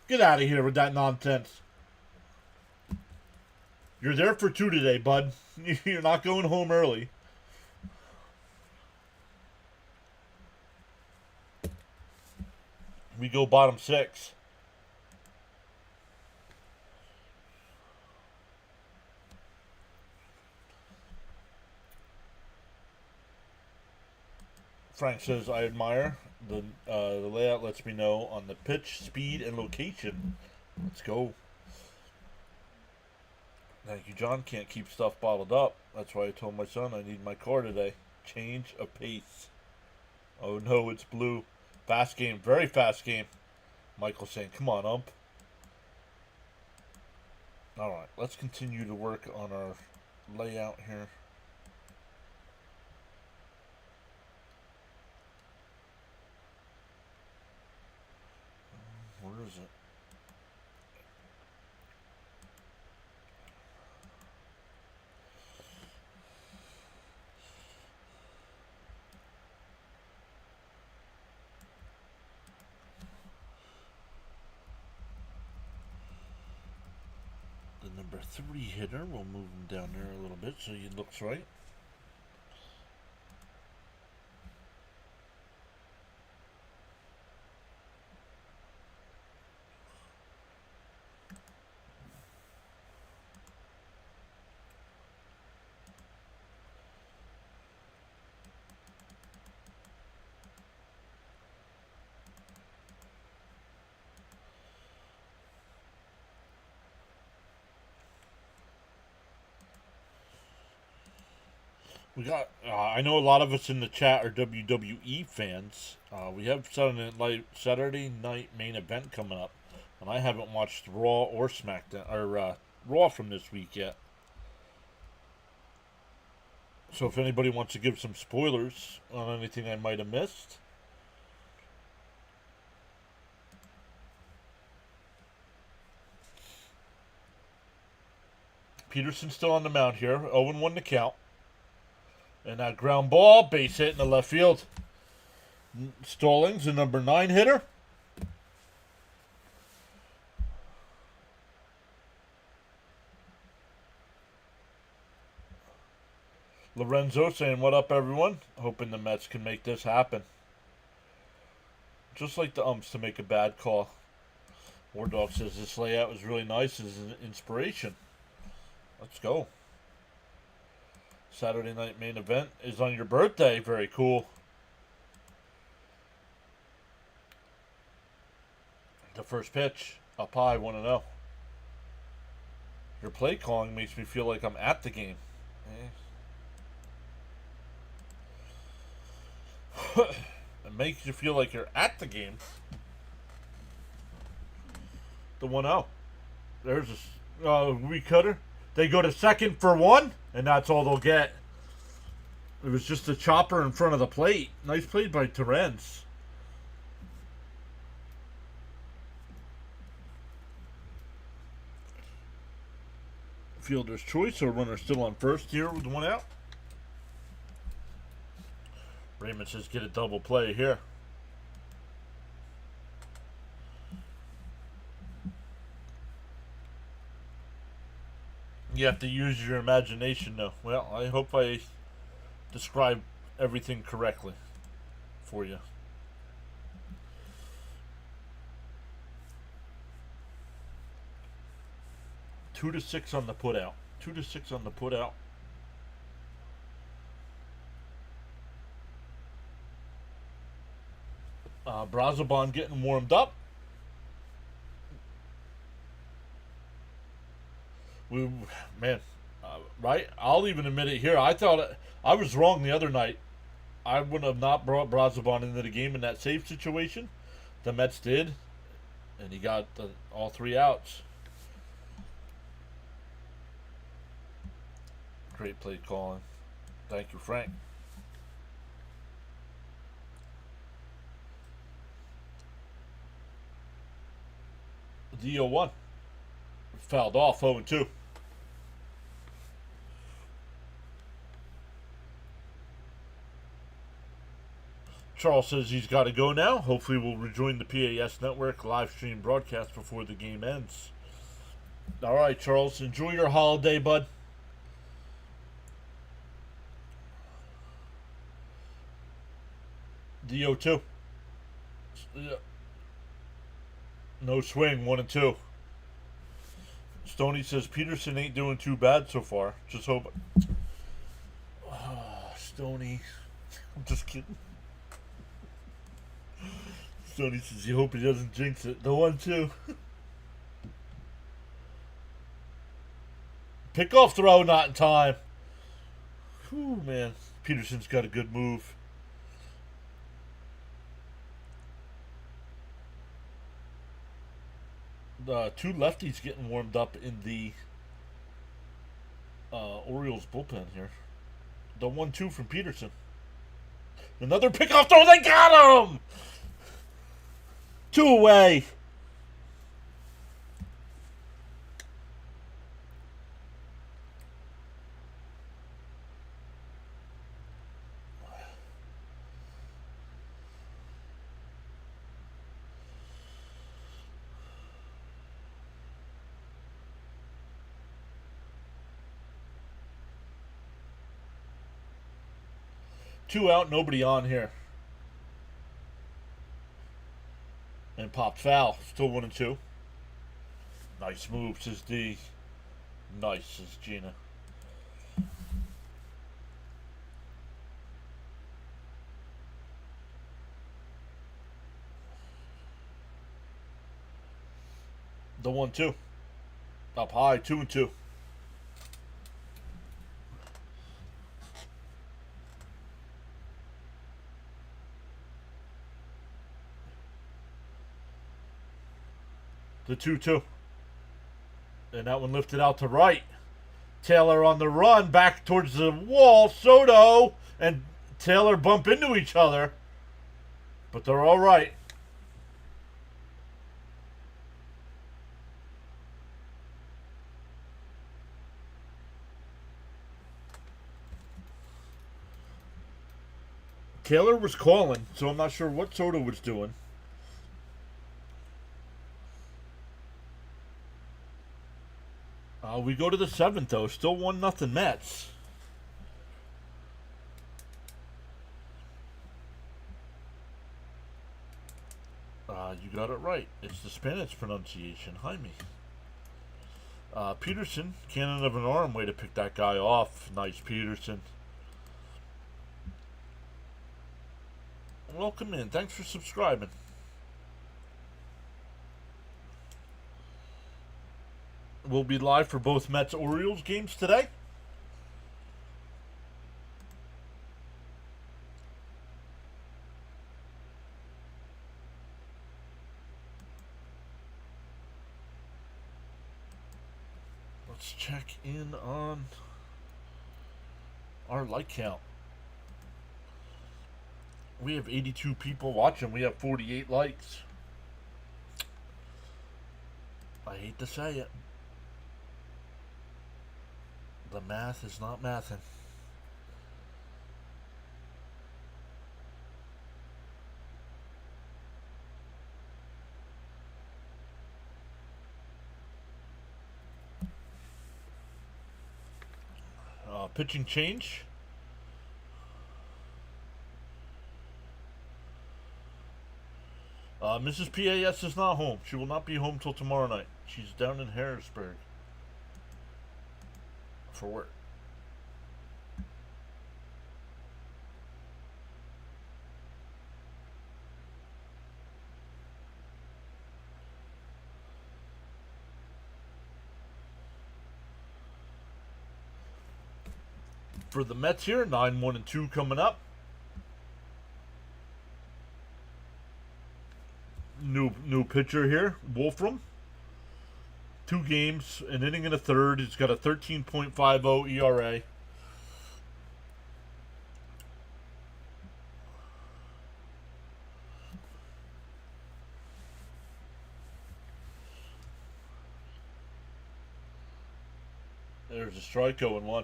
Get out of here with that nonsense. You're there for 2 today, bud. You're not going home early. We go bottom 6. Frank says, I admire the layout lets me know on the pitch, speed, and location. Let's go. Thank you, John. Can't keep stuff bottled up. That's why I told my son I need my car today. Change of pace. Oh no, it's Blue. Fast game. Very fast game. Michael saying, come on, ump. Alright, let's continue to work on our layout here. Where is it? The number 3 hitter, we'll move him down there a little bit so he looks right. We got. I know a lot of us in the chat are WWE fans. We have Saturday night main event coming up, and I haven't watched Raw or SmackDown or Raw from this week yet. So if anybody wants to give some spoilers on anything I might have missed. Peterson's still on the mound here. 0-1 to count. And that ground ball, base hit in the left field. Stallings, the number 9 hitter. Lorenzo saying, what up, everyone? Hoping the Mets can make this happen. Just like the umps to make a bad call. War Dog says this layout was really nice as an inspiration. Let's go. Saturday night main event is on your birthday. Very cool. The first pitch, up high, 1-0. Your play calling makes me feel like I'm at the game. It makes you feel like you're at the game. The 1-0. There's a wee cutter. They go to second for 1, and that's all they'll get. It was just a chopper in front of the plate. Nice play by Terrence. Fielder's choice, so runner still on first here with 1 out. Raymond says get a double play here. You have to use your imagination, though. Well, I hope I describe everything correctly for you. Two to 6 on the put out. 2 to 6 on the put out. Brazoban getting warmed up. We, man, right? I'll even admit it here. I thought I was wrong the other night. I would have not brought Brazoban into the game in that save situation. The Mets did, and he got all 3 outs. Great play calling. Thank you, Frank. The 0-1. Fouled off 0-2. Charles says he's got to go now. Hopefully we'll rejoin the PAS Network live stream broadcast before the game ends. All right, Charles. Enjoy your holiday, bud. The 0-2. No swing, 1-2. Stoney says Peterson ain't doing too bad so far. Just hope. Oh, Stoney. I'm just kidding. Stoney says you hope he doesn't jinx it. The 1-2. Pickoff throw not in time. Whew, man. Peterson's got a good move. The 2 lefties getting warmed up in the Orioles bullpen here. The 1-2 from Peterson. Another pickoff throw. They got him! 2 away. Two out, nobody on here. And popped foul. Still 1-2. Nice move, says D. Nice, says Gina. The 1-2. Up high, 2-2. The 2-2. And that one lifted out to right. Taylor on the run back towards the wall. Soto and Taylor bump into each other. But they're all right. Taylor was calling, so I'm not sure what Soto was doing. We go to the 7th, though. Still 1-0 Mets. You got it right. It's the Spanish pronunciation. Jaime. Peterson, cannon of an arm. Way to pick that guy off. Nice, Peterson. Welcome in. Thanks for subscribing. We'll be live for both Mets-Orioles games today. Let's check in on our like count. We have 82 people watching. We have 48 likes. I hate to say it. The math is not mathing. Pitching change. Mrs. PAS is not home. She will not be home till tomorrow night. She's down in Harrisburg for work. For the Mets here, 9-1-2 coming up. New pitcher here, Wolfram. 2 games, an inning and a third. He's got a 13.50 ERA. There's a strike going 1.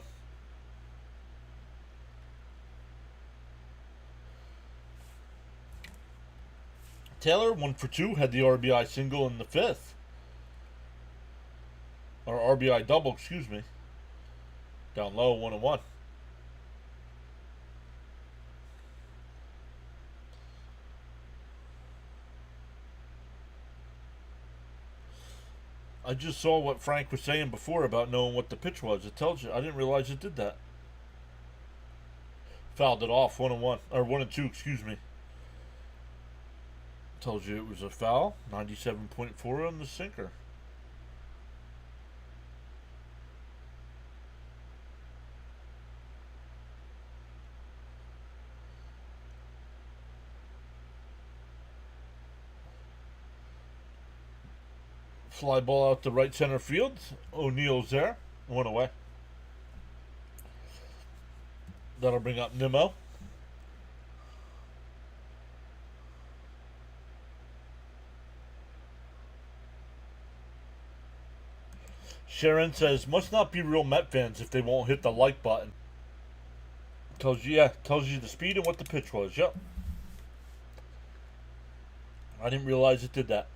Taylor, 1 for 2, had the RBI single in the 5th. Or RBI double, excuse me. Down low, 1-1. I just saw what Frank was saying before about knowing what the pitch was. It tells you. I didn't realize it did that. Fouled it off, 1-1. Or 1-2, excuse me. Tells you it was a foul. 97.4 on the sinker. Fly ball out to right center field. O'Neill's there. 1 away. That'll bring up Nimmo. Sharon says, must not be real Met fans if they won't hit the like button. Tells you the speed and what the pitch was. Yep. I didn't realize it did that.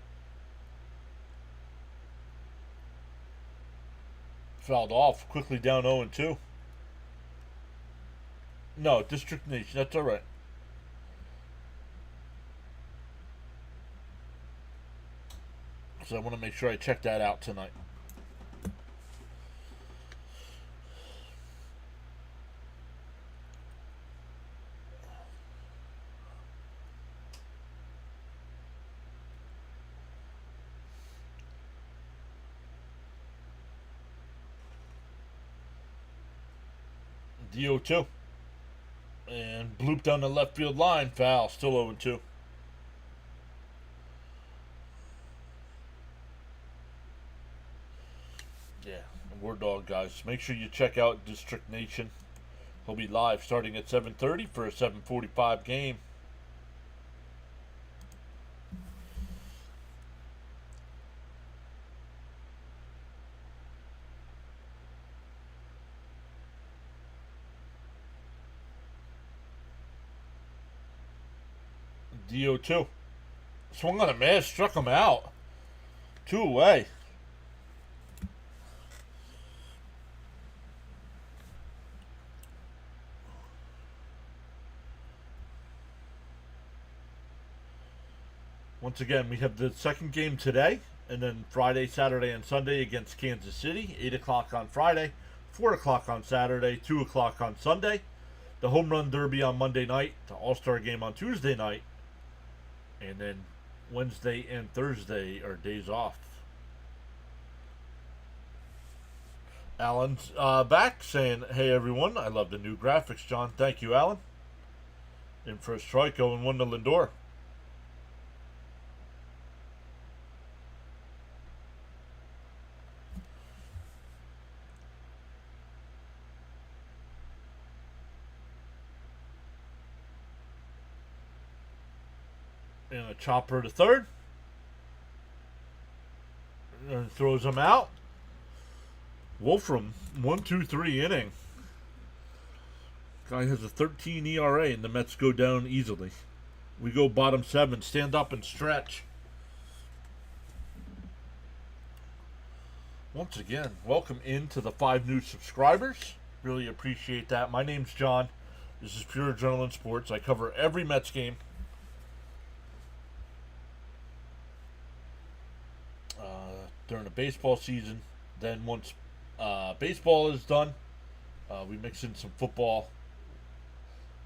Fouled off. Quickly down 0-2. No, District Nation. That's alright. So I want to make sure I check that out tonight. DO2. And blooped down the left field line. Foul. Still 0-2. Yeah. War Dog, guys. Make sure you check out District Nation. He'll be live starting at 7:30 for a 7:45 game. DO2. Swung on a miss, struck him out. 2 away. Once again, we have the second game today, and then Friday, Saturday, and Sunday against Kansas City. 8 o'clock on Friday, 4 o'clock on Saturday, 2 o'clock on Sunday. The Home Run Derby on Monday night, the All-Star Game on Tuesday night, and then Wednesday and Thursday are days off. Alan's back saying, hey everyone, I love the new graphics, John. Thank you, Alan. In for a strike, 0-1 to Lindor. And a chopper to third. And throws him out. Wolfram, 1-2-3 inning. Guy has a 13 ERA, and the Mets go down easily. We go bottom 7. Stand up and stretch. Once again, welcome into the 5 new subscribers. Really appreciate that. My name's John. This is Pure Adrenaline Sports. I cover every Mets game. During the baseball season. Then once baseball is done, we mix in some football.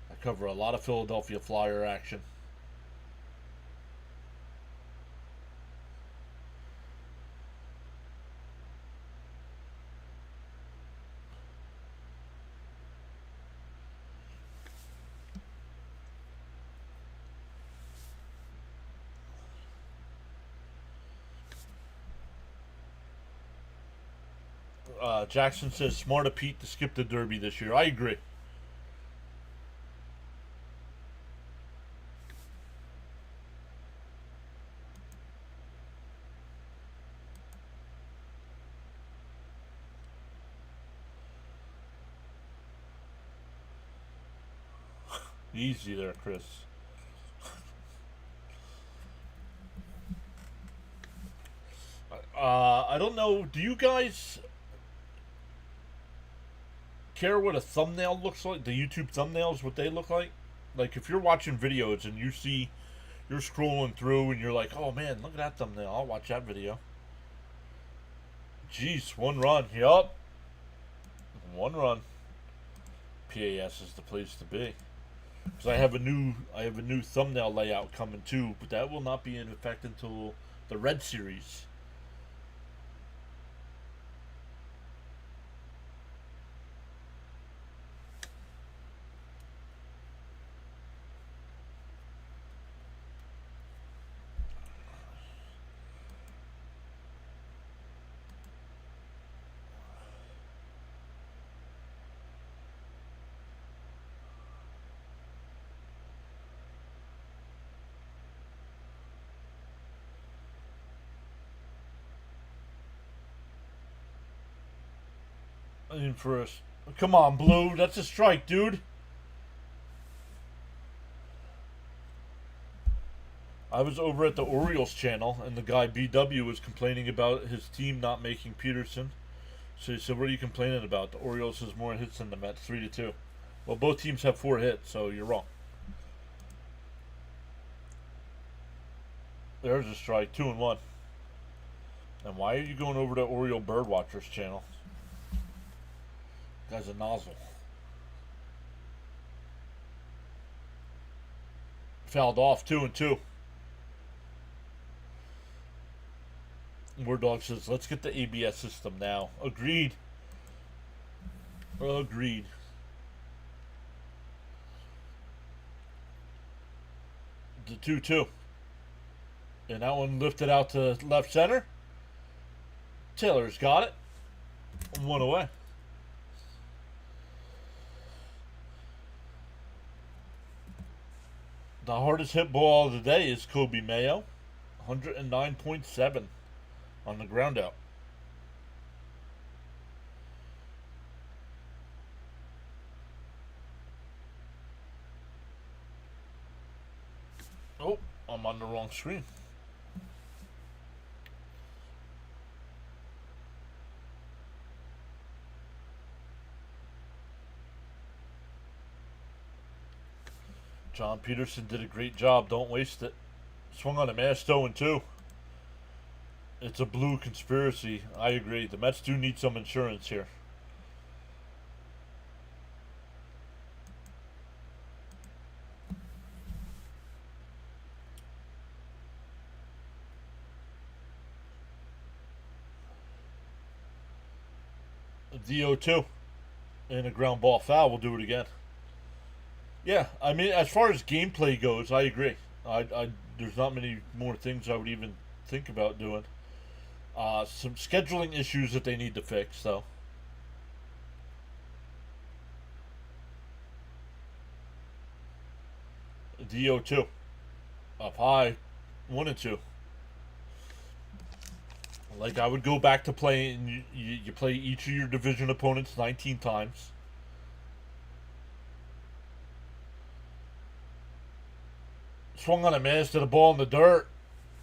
I cover a lot of Philadelphia Flyer action. Jackson says smart of Pete to skip the Derby this year. I agree. Easy there, Chris. I don't know. Do you guys care what a thumbnail looks like? The YouTube thumbnails, what they look like? Like if you're watching videos and you see you're scrolling through and you're like, oh man, look at that thumbnail. I'll watch that video. Jeez, one run. Yup. One run. PAS is the place to be. Because I have a new thumbnail layout coming too, but that will not be in effect until the Red Series. In for us. Come on, Blue. That's a strike, dude. I was over at the Orioles channel, and the guy BW was complaining about his team not making Peterson. So he said, "What are you complaining about? The Orioles has more hits than the Mets, 3-2." Well, both teams have 4 hits, so you're wrong. There's a strike, 2-1. And why are you going over to Oriole Birdwatchers channel? Guy's a nozzle. Fouled off, 2-2. War Dog says, let's get the ABS system now. Agreed. Agreed. The 2-2. And that one lifted out to left center. Taylor's got it. 1 away. The hardest hit ball of the day is Kobe Mayo. 109.7 on the ground out. Oh, I'm on the wrong screen. John Peterson did a great job. Don't waste it. Swung on a mass 0-2. It's a blue conspiracy. I agree. The Mets do need some insurance here. DO2 and a ground ball foul. We'll do it again. Yeah, I mean, as far as gameplay goes, I agree. There's not many more things I would even think about doing. Some scheduling issues that they need to fix, though. DO2 up high, 1-2. Like I would go back to playing. You play each of your division opponents 19 times. Swung on a miss to the ball in the dirt.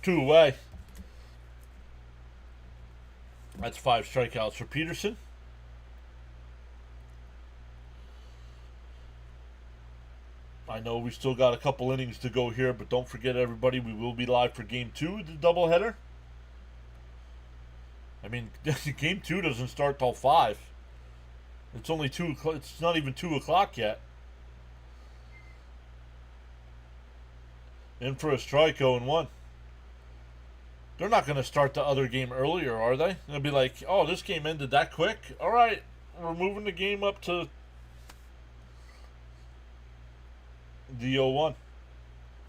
2 away. That's 5 strikeouts for Peterson. I know we still got a couple innings to go here, but don't forget, everybody, we will be live for Game 2 of the doubleheader. I mean, Game 2 doesn't start till 5. It's only 2 o'clock. It's not even 2 o'clock yet. In for a strike, 0-1. They're not going to start the other game earlier, are they? They'll be like, oh, this game ended that quick? All right, we're moving the game up to the 0-1.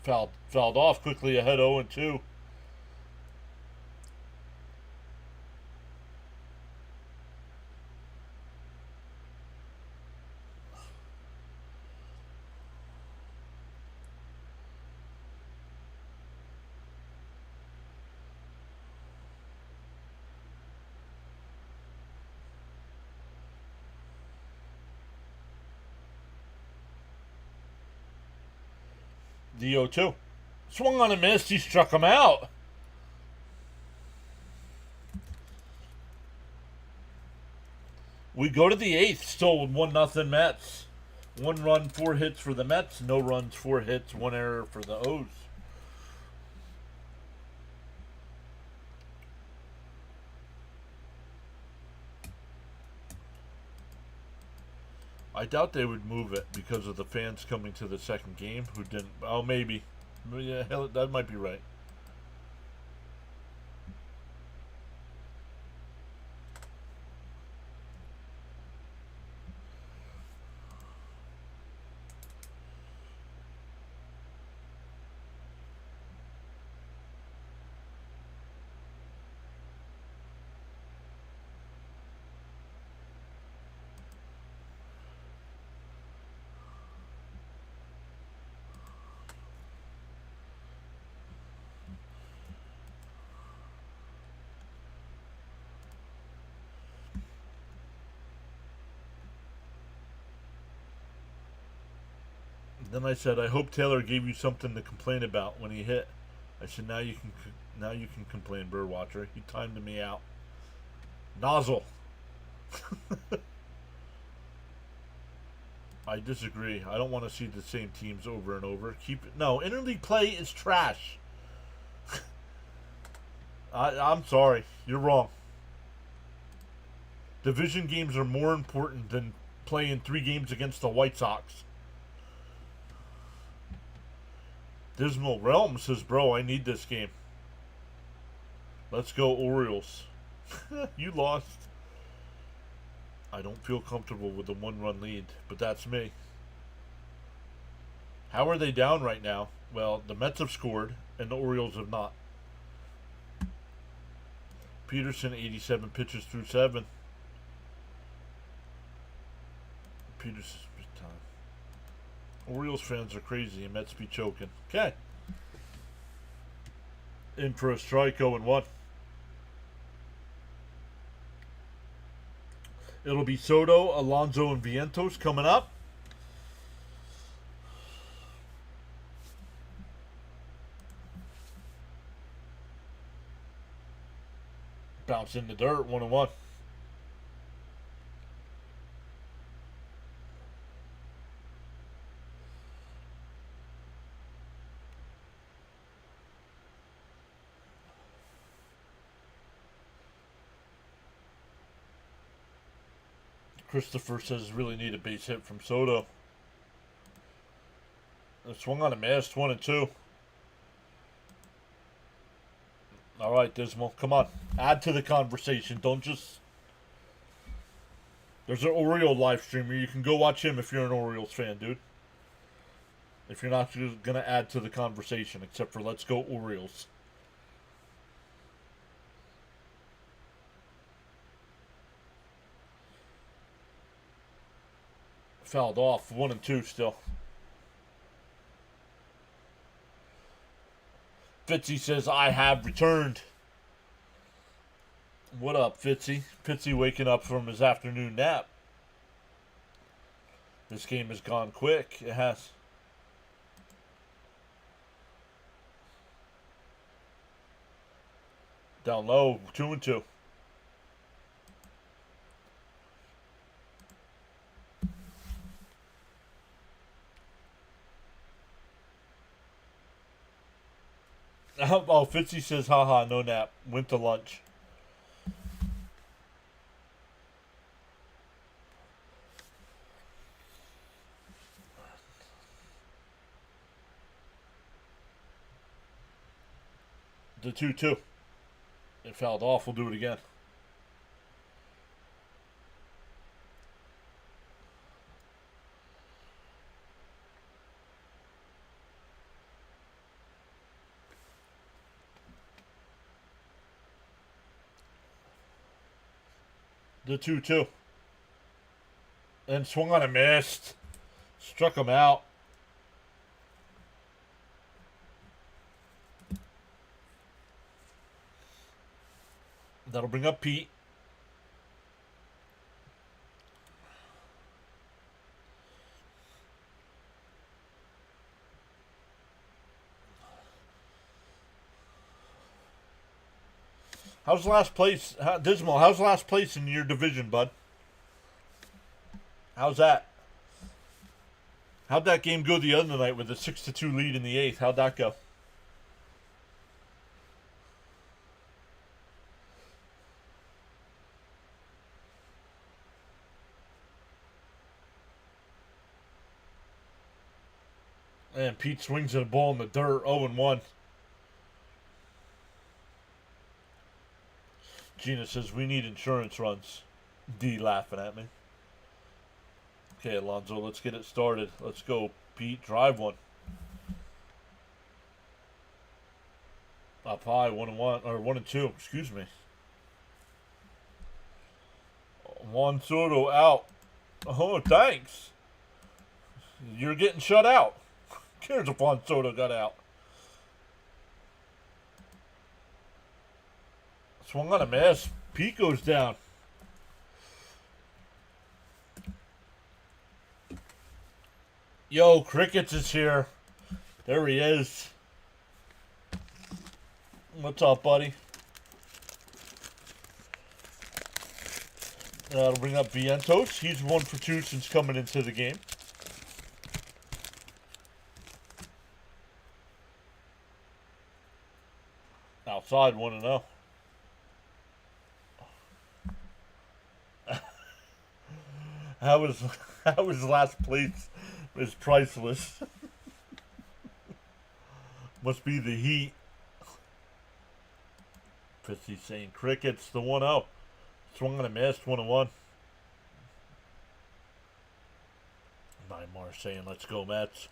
Fouled off quickly ahead, 0-2. The 0-2. Swung on a miss. He struck him out. We go to the 8th. Still 1-0 Mets. 1 run, 4 hits for the Mets. No runs, 4 hits, 1 error for the O's. I doubt they would move it because of the fans coming to the second game who didn't. Oh, maybe. Yeah, hell, that might be right. Then I said, I hope Taylor gave you something to complain about when he hit. I said, now you can complain, Birdwatcher. He timed me out. Nozzle. I disagree. I don't want to see the same teams over and over. No, interleague play is trash. I'm sorry. You're wrong. Division games are more important than playing 3 games against the White Sox. Dismal Realm says, bro, I need this game. Let's go Orioles. You lost. I don't feel comfortable with the 1-run lead, but that's me. How are they down right now? Well, the Mets have scored, and the Orioles have not. Peterson, 87 pitches through 7. Peterson's time. Orioles fans are crazy, and Mets be choking. Okay. In for a strike, 0-1. It'll be Soto, Alonso, and Vientos coming up. Bounce in the dirt, 1-1. Christopher says really need a base hit from Soto. It swung on a miss, 1-2. All right, Dismal, come on. Add to the conversation. Don't just... There's an Oriole live streamer. You can go watch him if you're an Orioles fan, dude. If you're not going to add to the conversation, except for let's go Orioles. Fouled off, 1-2 still. Fitzy says, I have returned. What up, Fitzy? Fitzy waking up from his afternoon nap. This game has gone quick. It has. Down low, 2-2. Oh, Fitzy says, haha, no nap. Went to lunch. The 2-2. It fouled off. We'll do it again. The 2-2. And swung on a missed. Struck him out. That'll bring up Pete. How's last place? Dismal, how's last place in your division, bud? How's that? How'd that game go the other night with a 6-2 lead in the 8th? How'd that go? And Pete swings at a ball in the dirt, 0-1. Gina says, we need insurance runs. D laughing at me. Okay, Alonzo, let's get it started. Let's go, Pete. Drive one. Up high, 1-1, or 1-2, excuse me. Juan Soto out. Oh, thanks. You're getting shut out. Cares if Juan Soto got out. Swung on a miss. Pete goes down. Yo, Crickets is here. There he is. What's up, buddy? That'll bring up Vientos. He's 1 for 2 since coming into the game. Outside, 1-0. How was last place is priceless. Must be the heat. Pissy saying Crickets, the 1-0. Swung on a miss, 1-1. Neymar saying, let's go, Mets.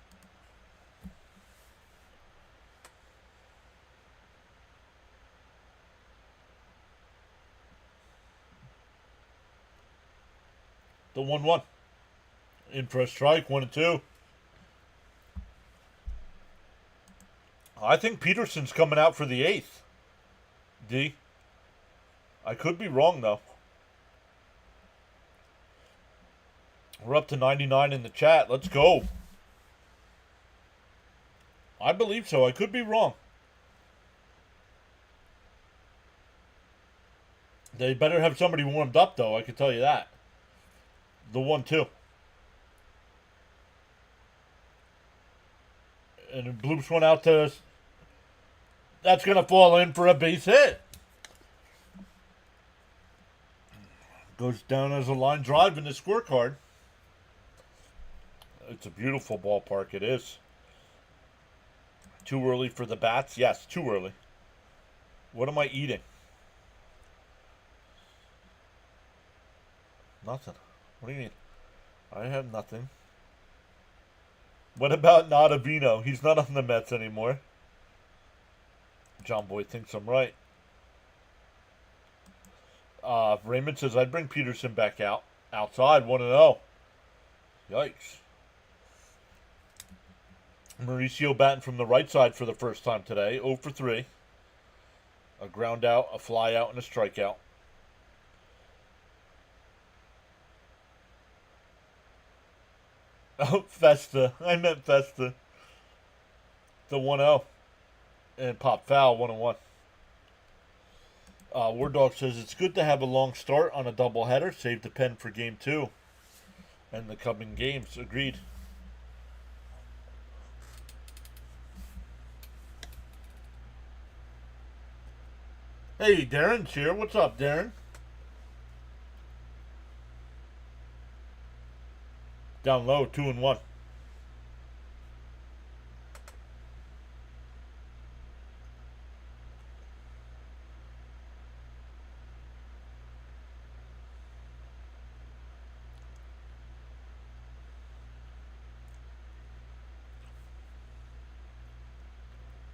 The 1-1. In for a strike, 1-2. I think Peterson's coming out for the 8th. D. I could be wrong, though. We're up to 99 in the chat. Let's go. I believe so. I could be wrong. They better have somebody warmed up, though. I can tell you that. The 1-2. And it bloops one out to us. That's going to fall in for a base hit. Goes down as a line drive in the scorecard. It's a beautiful ballpark. It is. Too early for the bats? Yes, too early. What am I eating? Nothing. What do you mean? I have nothing. What about Nadavino? He's not on the Mets anymore. John Boy thinks I'm right. Raymond says, I'd bring Peterson back out. Outside, 1-0. Yikes. Mauricio batting from the right side for the first time today. 0 for 3. A ground out, a fly out, and a strikeout. Oh, Festa. I meant Festa. The 1-0. And pop foul, 1-1. War Dog says, it's good to have a long start on a doubleheader. Save the pen for game 2. And the coming games. Agreed. Hey, Darren's here. What's up, Darren? Down low, 2-1.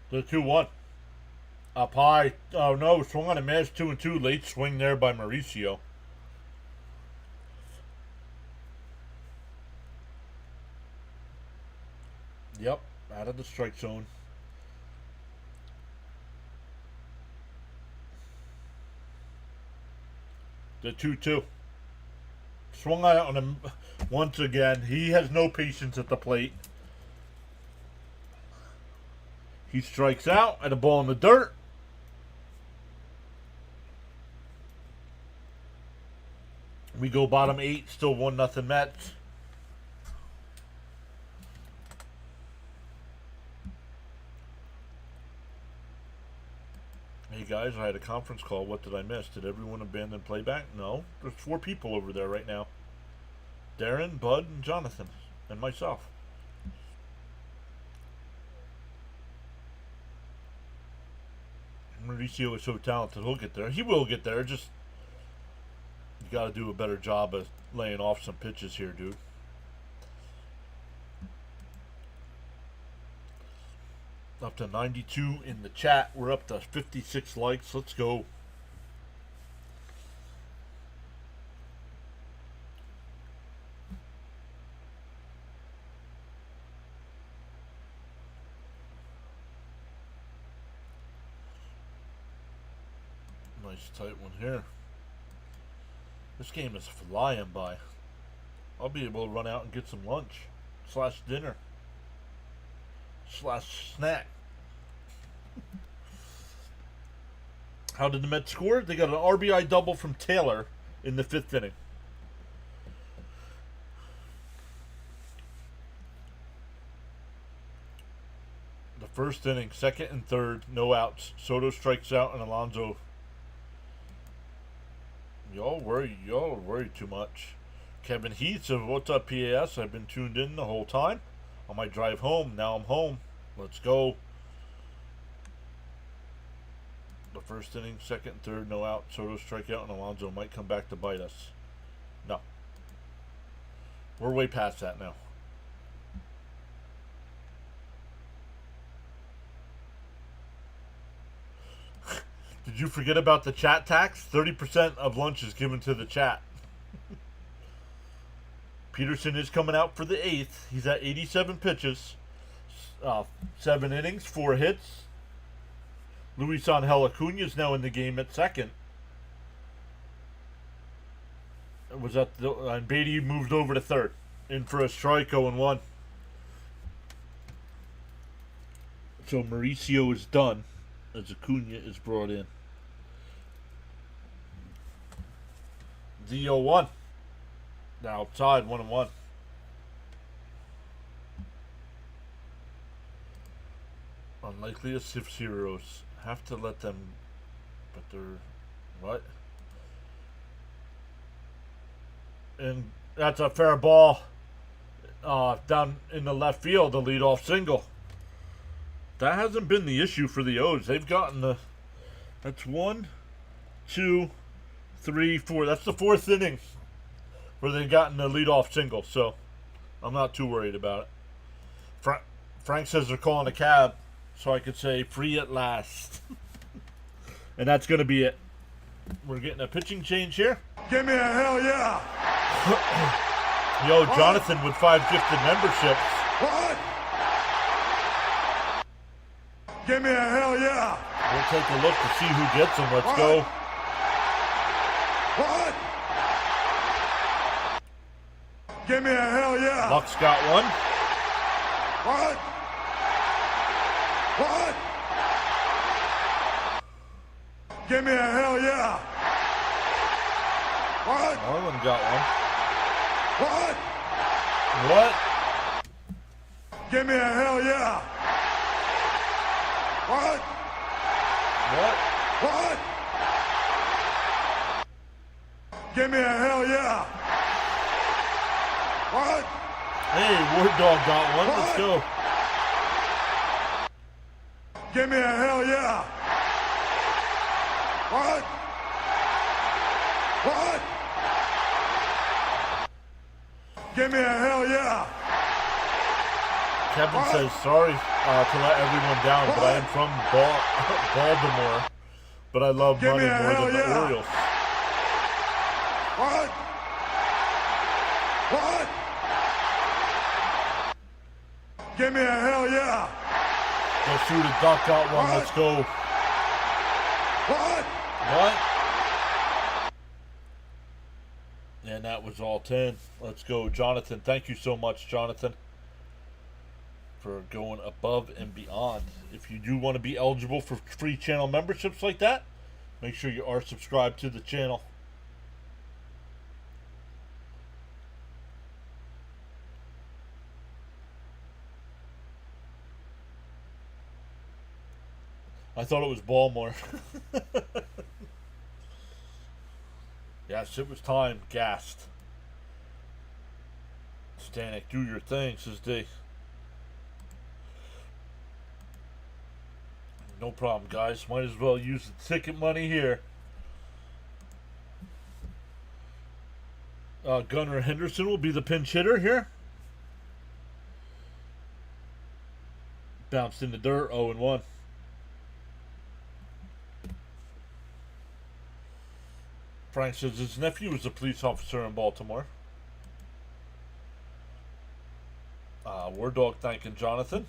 The 2-1. Up high. Oh no, swung on a miss. 2-2. Late swing there by Mauricio. Yep, out of the strike zone. The 2-2. Swung on him once again. He has no patience at the plate. He strikes out at a ball in the dirt. We go bottom 8, still 1-0 Mets. Hey guys, I had a conference call. What did I miss? Did everyone abandon playback? No. There's 4 people over there right now. Darren, Bud, and Jonathan, and myself. Mauricio is so talented. He'll get there. He will get there. Just, you got to do a better job of laying off some pitches here, dude. Up to 92 in the chat. We're up to 56 likes. Let's go. Nice tight one here. This game is flying by. I'll be able to run out and get some lunch / dinner / snack. How did the Mets score? They got an RBI double from Taylor in the 5th inning. The 1st inning, 2nd and 3rd, no outs. Soto strikes out and Alonso. Y'all worry too much. Kevin Heath says, "What's up, PAS? I've been tuned in the whole time. On my drive home, now I'm home. Let's go." The 1st inning, 2nd and 3rd, no out. Soto strikeout, and Alonso might come back to bite us. No. We're way past that now. Did you forget about the chat tax? 30% of lunch is given to the chat. Peterson is coming out for the 8th. He's at 87 pitches. 7 innings, 4 hits. Luis Angel Acuna is now in the game at 2nd. It was at the, and Beatty moved over to 3rd. In for a strike, 0-1. So Mauricio is done as Acuna is brought in. The 0-1. Now outside, 1-1. Unlikeliest if heroes. Have to let them, but they're what? And that's a fair ball down in the left field, the leadoff single. That hasn't been the issue for the O's. They've gotten the, that's 1, 2, 3, 4. That's the 4th inning where they've gotten the leadoff single. So I'm not too worried about it. Frank says they're calling a cab, so I could say free at last. And that's going to be it. We're getting a pitching change here. Give me a hell yeah. Yo, Jonathan with 5 gifted memberships. What? Give me a hell yeah. We'll take a look to see who gets them. Let's go. What? Give me a hell yeah. Luck's got one. What? What? Give me a hell yeah. What? Marlon got one. What? What? Give me a hell yeah. What? What? What? Give me a hell yeah. What? Hey, Ward Dog got one. Let's go. Give me a hell yeah. What? What? Give me a hell yeah. Kevin says, sorry to let everyone down, but I am from Baltimore, but I love money more than the Orioles. What? What? Give me a hell yeah. Go shoot a duck, got one. Let's go. What? What? And that was all 10. Let's go, Jonathan. Thank you so much, Jonathan, for going above and beyond. If you do want to be eligible for free channel memberships like that, make sure you are subscribed to the channel. I thought it was Baltimore. Yes, it was time. Gassed. Stanek, do your thing, says D. No problem, guys. Might as well use the ticket money here. Gunnar Henderson will be the pinch hitter here. Bounced in the dirt, 0-1. Frank says his nephew was a police officer in Baltimore. War Dog thanking Jonathan.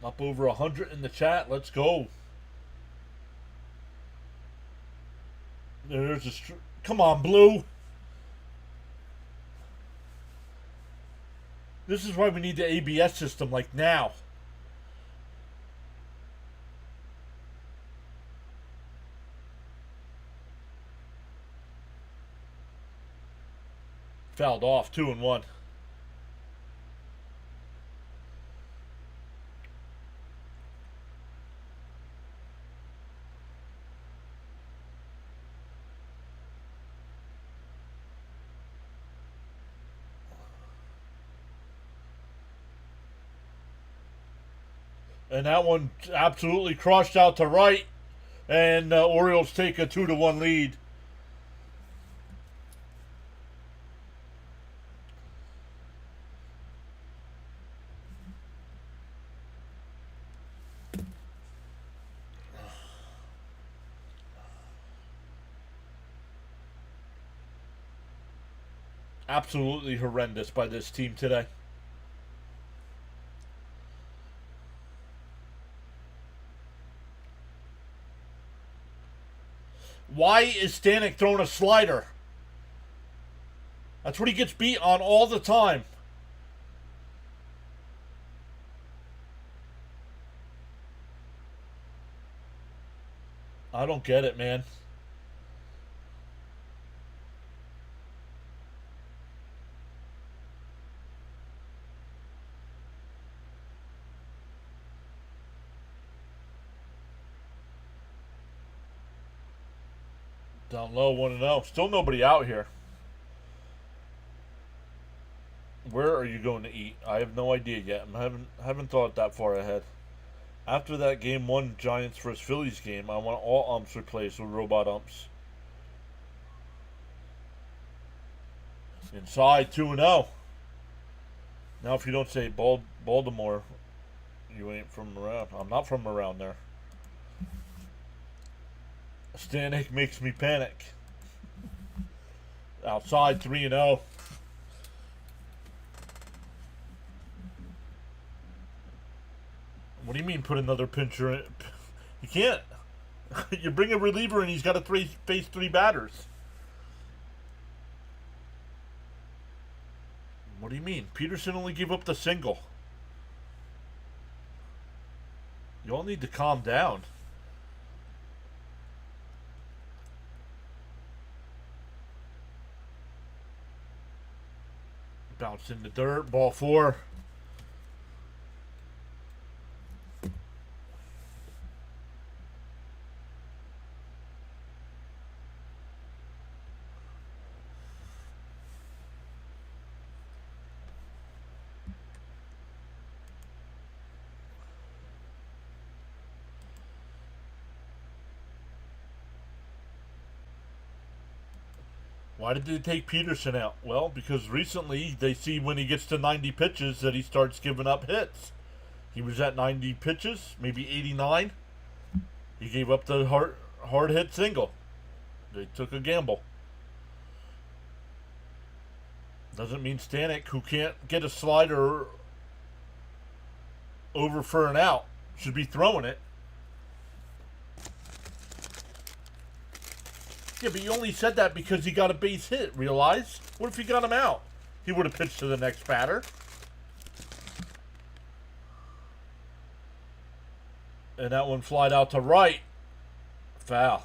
Up over 100 in the chat. Let's go. There's a... Come on, Blue. This is why we need the ABS system, like now. Fouled off, 2-1. And that one absolutely crushed out to right. And Orioles take a 2-1 lead. Absolutely horrendous by this team today. Why is Stanek throwing a slider? That's what he gets beat on all the time. I don't get it, man. Down low, 1-0. Still nobody out here. Where are you going to eat? I have no idea yet. I haven't thought that far ahead. After that Game 1 Giants vs. Phillies game, I want all umps replaced with robot umps. Inside, 2-0. Now if you don't say Baltimore, you ain't from around. I'm not from around there. Stanek makes me panic. Outside, 3-0. What do you mean put another pitcher in? You can't. You bring a reliever and he's got to face 3 batters. What do you mean? Peterson only gave up the single. You all need to calm down. Bounce in the dirt. Ball 4. Why did they take Peterson out? Well, because recently they see when he gets to 90 pitches that he starts giving up hits. He was at 90 pitches, maybe 89. He gave up the hard hit single. They took a gamble. Doesn't mean Stanek, who can't get a slider over for an out, should be throwing it. Yeah, but you only said that because he got a base hit, realize? What if he got him out? He would have pitched to the next batter. And that one flied out to right. Foul.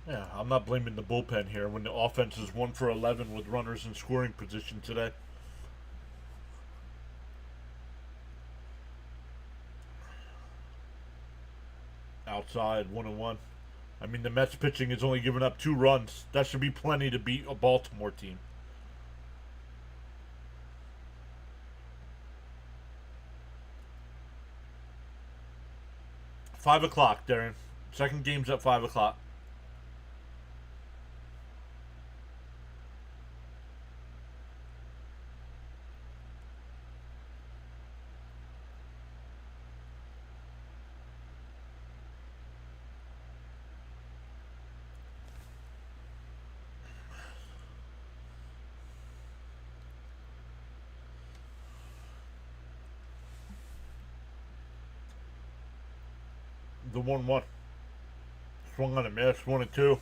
Yeah, I'm not blaming the bullpen here when the offense is 1 for 11 with runners in scoring position today. Outside, 1-1. I mean, the Mets pitching is only giving up 2 runs. That should be plenty to beat a Baltimore team. 5 o'clock, Darren. Second game's at 5 o'clock. The 1-1. Swung on a miss, 1-2.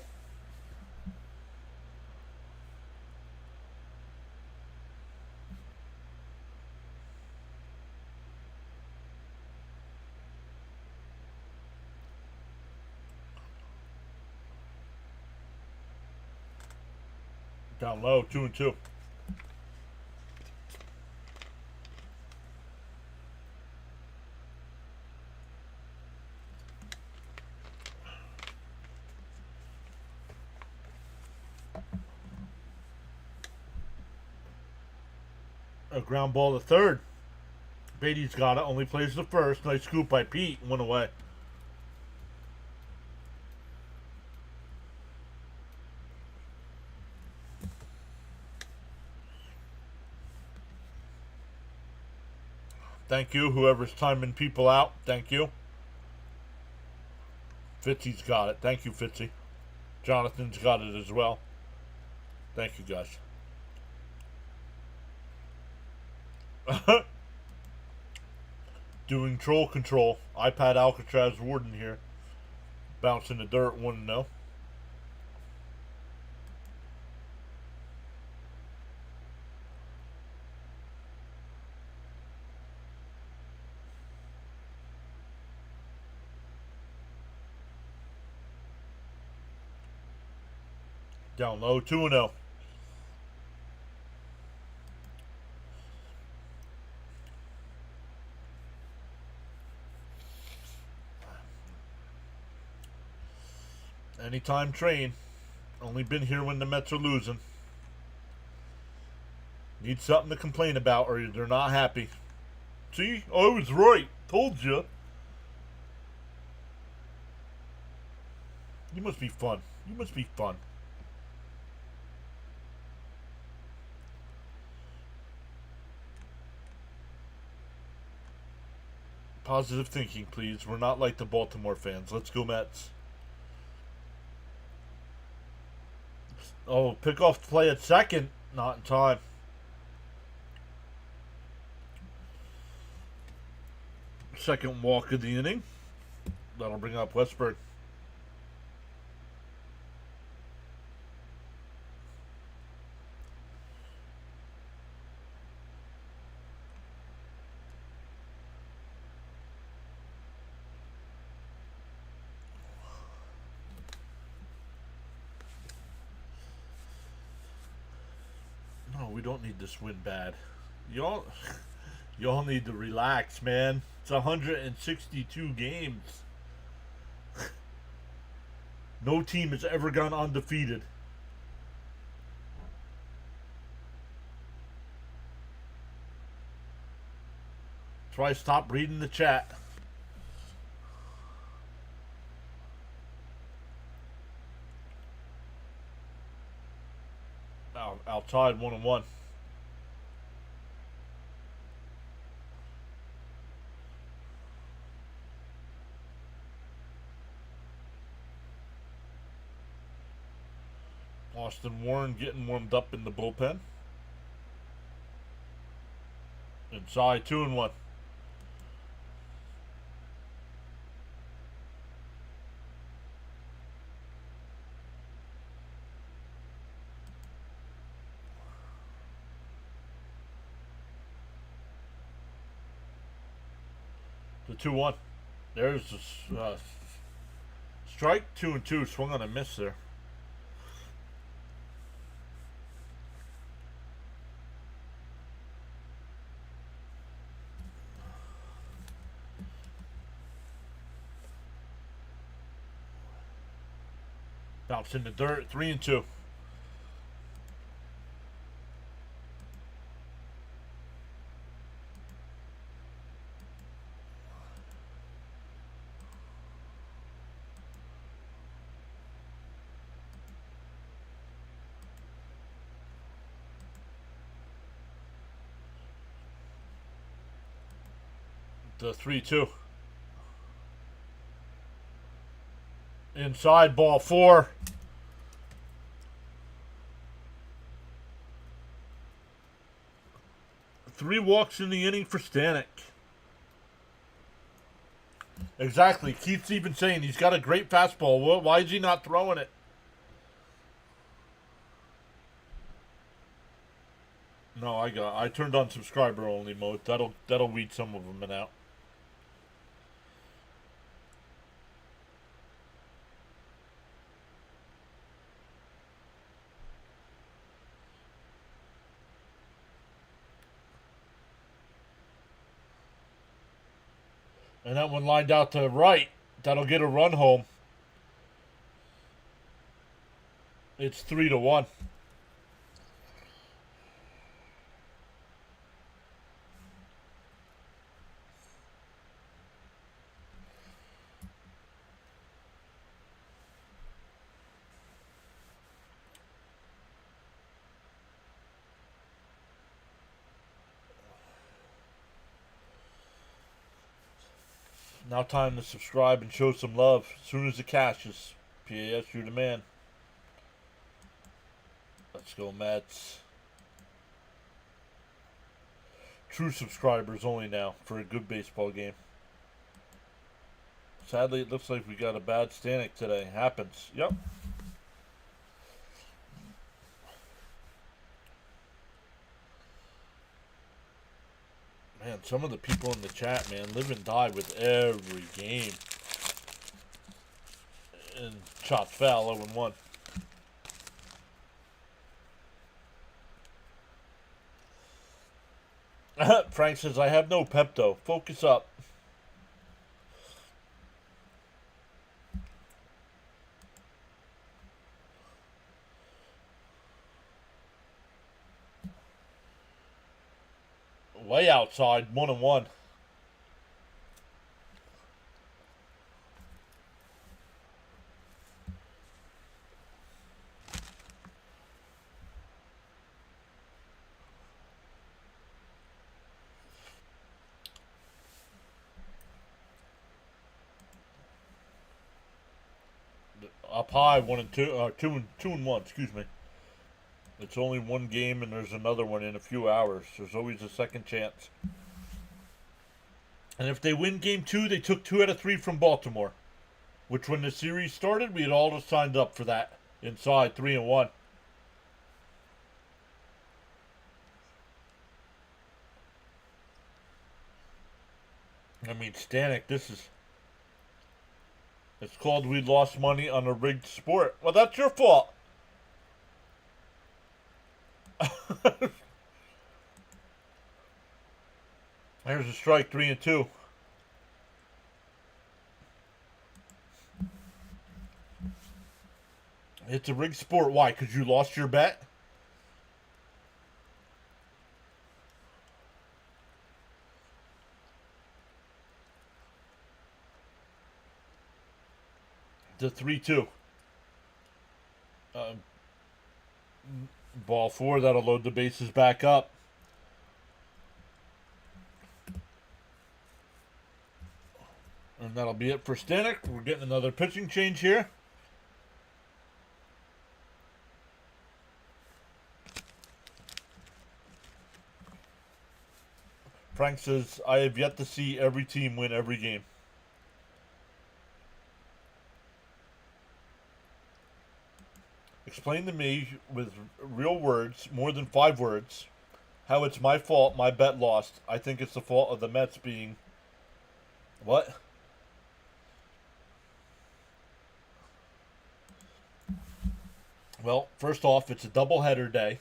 Down low, 2-2. A ground ball to third. Beatty's got it, only plays the first. Nice scoop by Pete, 1 away. Thank you, whoever's timing people out. Thank you. Fitzy's got it. Thank you, Fitzy. Jonathan's got it as well. Thank you, guys. Doing troll control. iPad Alcatraz Warden here. Bouncing the dirt, 1-0. Down low, 2-0. Anytime train. Only been here when the Mets are losing. Need something to complain about or they're not happy. See? I was right. Told you. You must be fun. You must be fun. Positive thinking, please. We're not like the Baltimore fans. Let's go Mets. Oh, pickoff play at second. Not in time. Second walk of the inning. That'll bring up Westburg. No, we don't need this win bad. Y'all need to relax, man. It's 162 games. No team has ever gone undefeated. That's why I stopped reading the chat. Outside, 1-1. Austin Warren getting warmed up in the bullpen. Inside, 2-1. The 2-1. There's the strike. 2-2. Swung on a miss there. Bounce in the dirt. 3-2. The 3-2. Inside, ball 4. Three walks in the inning for Stanek. Exactly. Keith's even saying he's got a great fastball. Why is he not throwing it? No, I turned on subscriber only mode. That'll weed some of them out. And that one lined out to right. That'll get a run home. It's 3-1. Now time to subscribe and show some love. As soon as the cash is PAS, you're the man. Let's go, Mets. True subscribers only now for a good baseball game. Sadly, it looks like we got a bad Stanek today. Happens. Yep. Man, some of the people in the chat, man, live and die with every game. And shots foul, 0-1. Frank says, I have no Pepto. Focus up. Way outside, 1-1. Up high, 1-2, 2-1. Excuse me. It's only one game, and there's another one in a few hours. There's always a second chance. And if they win game 2, they took 2 out of 3 from Baltimore. Which, when the series started, we had all just signed up for that. Inside, 3-1. I mean, Stanek, this is... It's called we lost money on a rigged sport. Well, that's your fault. There's a strike, 3-2. It's a rigged sport. Why? Because you lost your bet? The 3-2. Ball 4, that'll load the bases back up. And that'll be it for Stanek. We're getting another pitching change here. Frank says, I have yet to see every team win every game. Explain to me with real words, more than 5 words, how it's my fault my bet lost. I think it's the fault of the Mets being... What? Well, first off, it's a doubleheader day.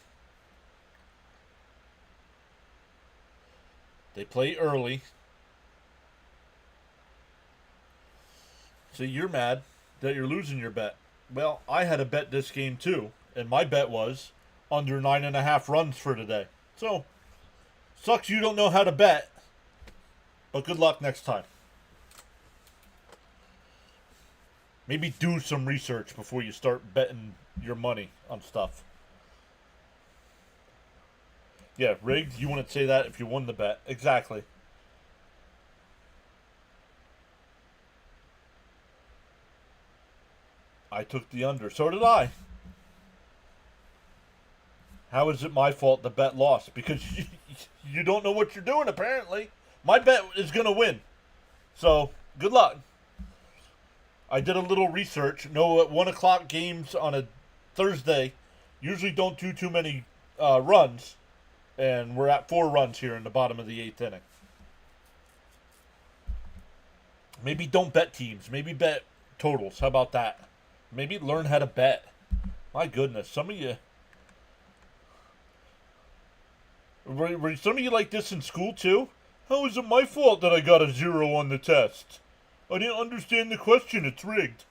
They play early. So you're mad that you're losing your bet. Well, I had to bet this game too, and my bet was under 9.5 runs for today. So, sucks you don't know how to bet, but good luck next time. Maybe do some research before you start betting your money on stuff. Yeah, rigged. You wouldn't say that if you won the bet. Exactly. I took the under. So did I. How is it my fault the bet lost? Because you don't know what you're doing, apparently. My bet is going to win. So, good luck. I did a little research. No, at 1 o'clock games on a Thursday usually don't do too many runs. And we're at 4 runs here in the bottom of the 8th inning. Maybe don't bet teams. Maybe bet totals. How about that? Maybe learn how to bet. My goodness, some of you... Were some of you like this in school too? How is it my fault that I got a 0 on the test? I didn't understand the question. It's rigged.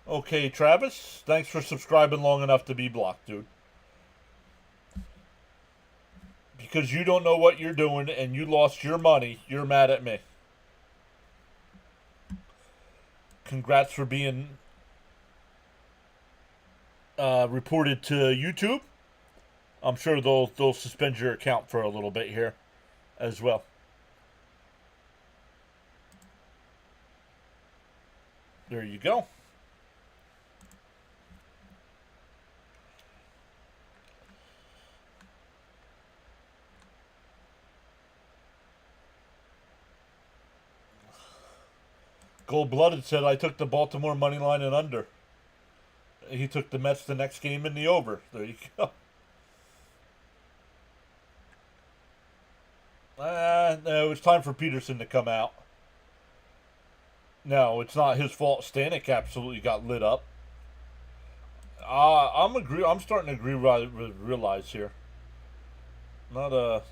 Okay, Travis. Thanks for subscribing long enough to be blocked, dude. Because you don't know what you're doing and you lost your money, you're mad at me. Congrats for being reported to YouTube. I'm sure they'll suspend your account for a little bit here as well. There you go. Gold Blooded said I took the Baltimore money line and under. He took the Mets the next game in the over. There you go. No, it's time for Peterson to come out. No, it's not his fault. Stanek absolutely got lit up. I'm starting to realize here. Not a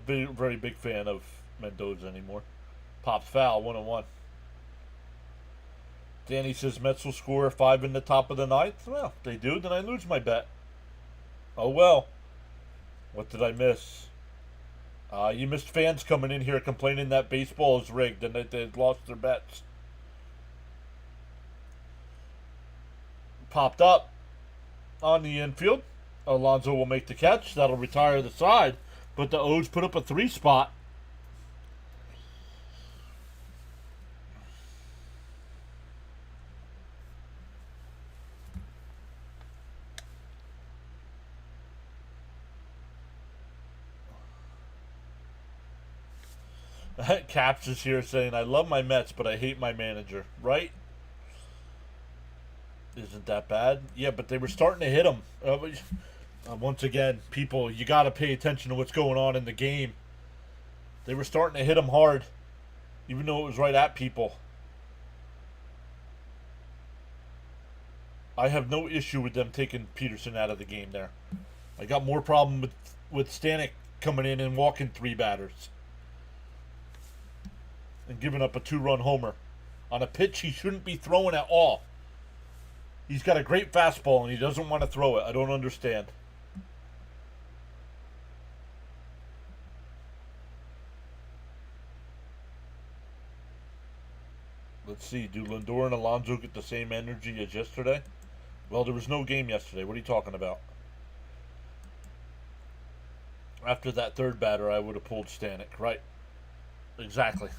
very big fan of Mendoza anymore. Pops foul, 1-1. Danny says Mets will score 5 in the top of the ninth. Well, if they do, then I lose my bet. Oh well. What did I miss? You missed fans coming in here complaining that baseball is rigged and that they'd lost their bets. Popped up on the infield. Alonso will make the catch. That'll retire the side. But the O's put up a 3 spot. Caps is here saying, I love my Mets, but I hate my manager. Right? Isn't that bad? Yeah, but they were starting to hit him. Once again, people, you got to pay attention to what's going on in the game. They were starting to hit him hard, even though it was right at people. I have no issue with them taking Peterson out of the game there. I got more problem with Stanek coming in and walking 3 batters. And giving up a 2-run homer on a pitch he shouldn't be throwing at all. He's got a great fastball and he doesn't want to throw it. I don't understand. Let's see. Do Lindor and Alonso get the same energy as yesterday? Well, there was no game yesterday. What are you talking about? After that 3rd batter, I would have pulled Stanek. Right. Exactly.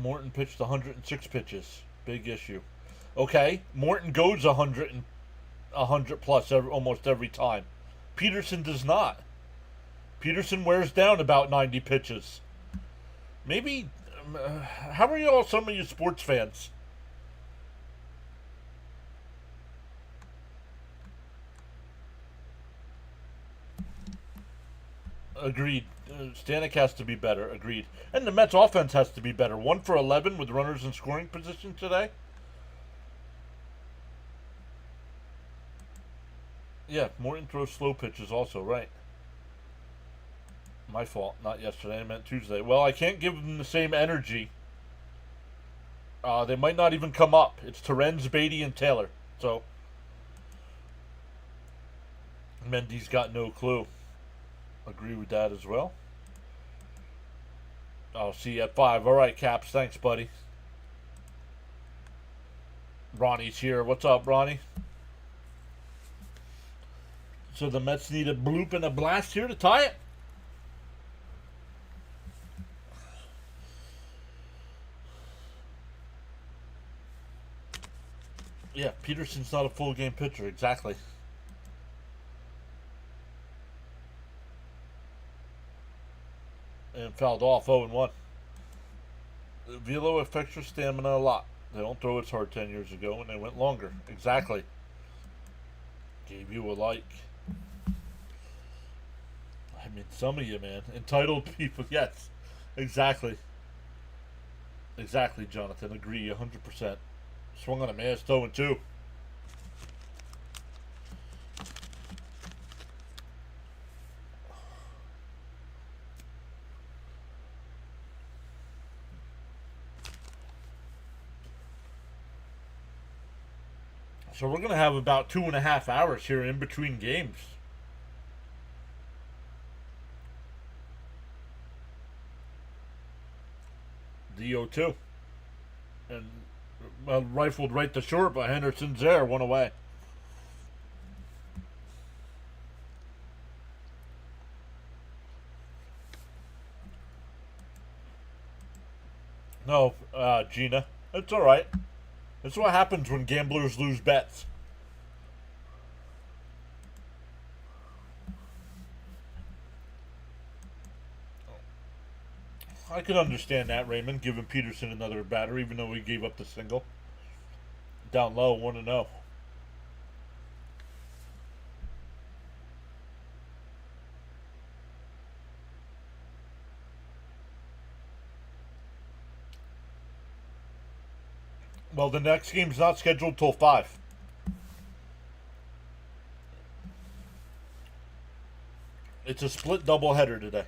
Morton pitched 106 pitches. Big issue. Okay, Morton goes 100 plus almost every time. Peterson does not. Peterson wears down about 90 pitches. Maybe, how are y'all, some of you sports fans? Agreed. Stanek has to be better. Agreed. And the Mets offense has to be better. 1 for 11 with runners in scoring position today. Yeah, Morton throws slow pitches also, right. My fault. Not yesterday. I meant Tuesday. Well, I can't give them the same energy. They might not even come up. It's Terrence, Beatty, and Taylor. So, Mendy's got no clue. Agree with that as well. I'll see you at 5. All right, Caps. Thanks, buddy. Ronnie's here. What's up, Ronnie? So the Mets need a bloop and a blast here to tie it? Yeah, Peterson's not a full game pitcher. Exactly. And fouled off 0-1. Velo affects your stamina a lot. They don't throw as hard 10 years ago, and they went longer. Exactly. Gave you a like. I mean, some of you, man. Entitled people. Yes. Exactly. Exactly, Jonathan. Agree 100%. Swung on a man's toe and 2. So we're going to have about 2.5 hours here in between games. DO2. And rifled right to short, but Henderson's there, 1 away. No, Gina. It's alright. That's what happens when gamblers lose bets. I can understand that, Raymond, giving Peterson another batter, even though he gave up the single. Down low, 1-0. Well, the next game's not scheduled till 5. It's a split doubleheader today.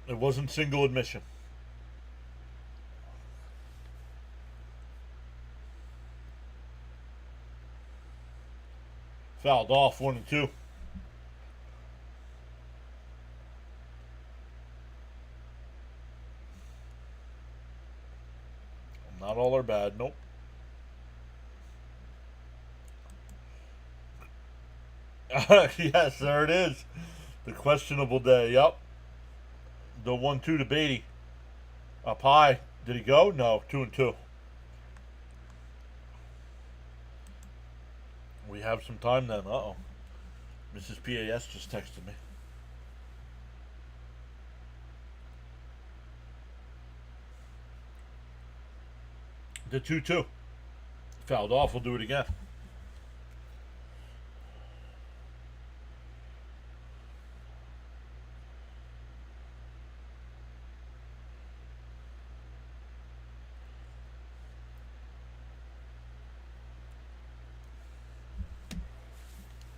It wasn't single admission. Fouled off 1-2. Not all are bad. Nope. Yes, there it is. The questionable day. Yep. The 1-2 to Beatty. Up high. Did he go? No. 2-2. We have some time then. Uh-oh. Mrs. PAS just texted me. The 2-2. Fouled off. We'll do it again.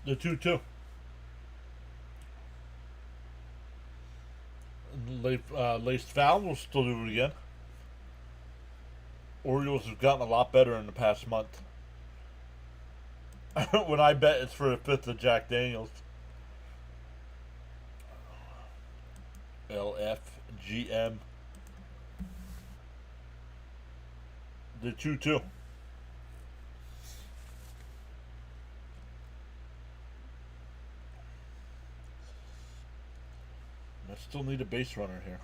The 2-2. Laced foul. We'll still do it again. Orioles have gotten a lot better in the past month. When I bet, it's for a 5th of Jack Daniels. LFGM. The 2-2. I still need a base runner here.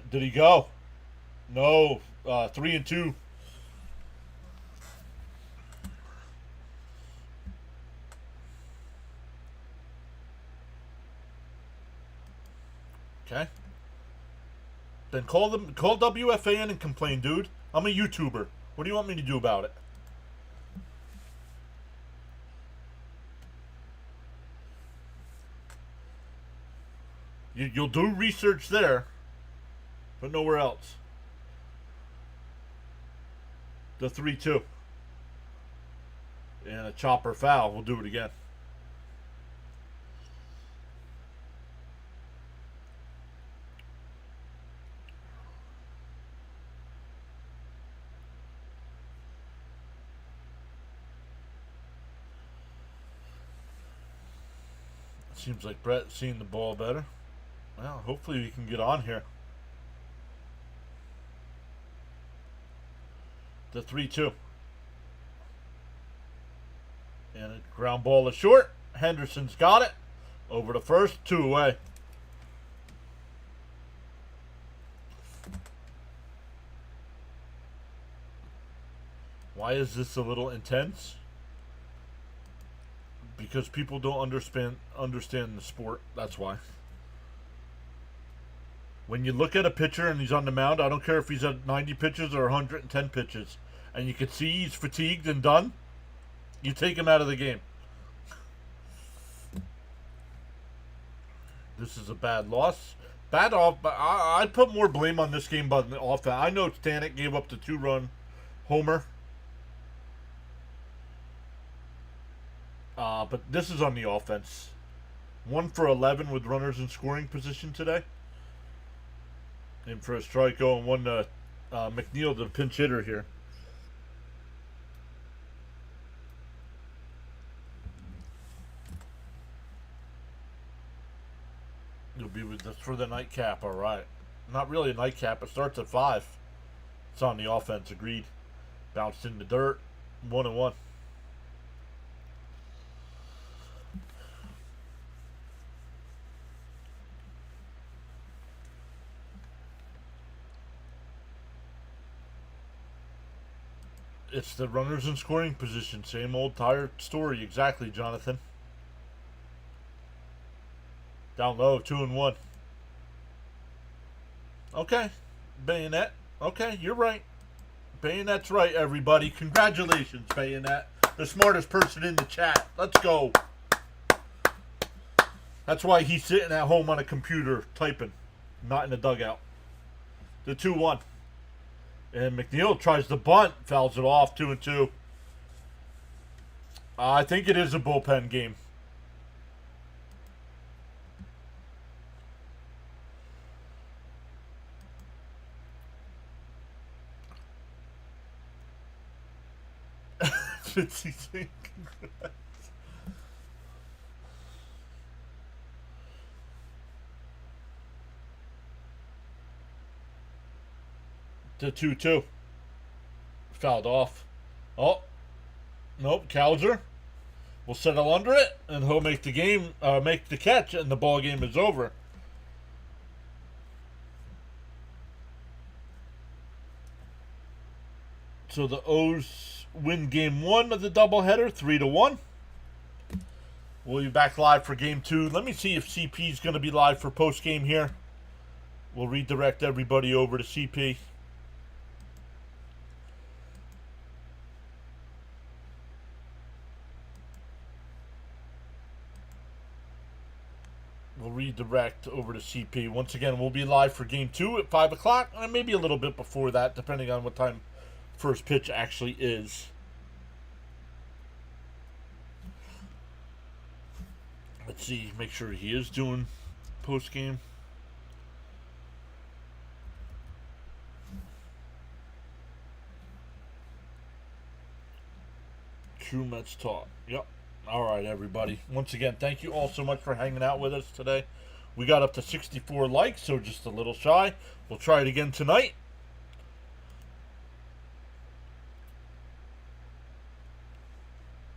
Did he go? No. 3-2. Okay. Then call WFAN and complain, dude. I'm a YouTuber. What do you want me to do about it? You'll do research there, but nowhere else. The 3-2. And a chopper foul. We'll do it again. Seems like Brett's seeing the ball better. Well, hopefully we can get on here. The 3-2. And a ground ball is short. Henderson's got it. Over to first. 2 away. Why is this a little intense? Because people don't understand the sport. That's why. When you look at a pitcher and he's on the mound, I don't care if he's at 90 pitches or 110 pitches, and you can see he's fatigued and done, you take him out of the game. This is a bad loss. Bad off. I put more blame on this game by the offense. I know Stanek gave up the 2-run homer. But this is on the offense. 1 for 11 with runners in scoring position today. In for a strikeout and one McNeil, the pinch hitter here. You'll be with us for the nightcap, all right. Not really a nightcap. It starts at 5. It's on the offense. Agreed. Bounced in the dirt. 1-1. It's the runners in scoring position. Same old tired story. Exactly, Jonathan. Down low, 2-1. Okay. Bayonet. Okay, you're right. Bayonet's right, everybody. Congratulations, Bayonet. The smartest person in the chat. Let's go. That's why he's sitting at home on a computer typing, not in the dugout. The 2-1. And McNeil tries to bunt, fouls it off, 2-2. I think it is a bullpen game. The 2-2. Fouled off. Oh. Nope. Cowser will settle under it, and he'll make the game, make the catch, and the ball game is over. So the O's win game 1 of the doubleheader, 3-1. We'll be back live for game 2. Let me see if CP is going to be live for post game here. We'll redirect everybody over to CP. We'll redirect over to CP. Once again, we'll be live for game 2 at 5 o'clock, and maybe a little bit before that, depending on what time first pitch actually is. Let's see, make sure he is doing post game. True Mets Talk. Yep. All right, everybody. Once again, thank you all so much for hanging out with us today. We got up to 64 likes, so just a little shy. We'll try it again tonight.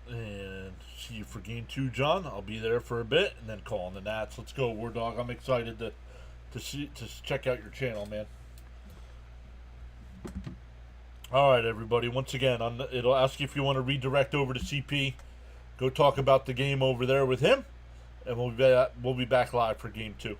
And see you for game 2, John. I'll be there for a bit, and then call on the Nats. Let's go, War Dog. I'm excited to check out your channel, man. All right, everybody. Once again, it'll ask you if you want to redirect over to CP. Go talk about the game over there with him, and we'll be back live for game 2.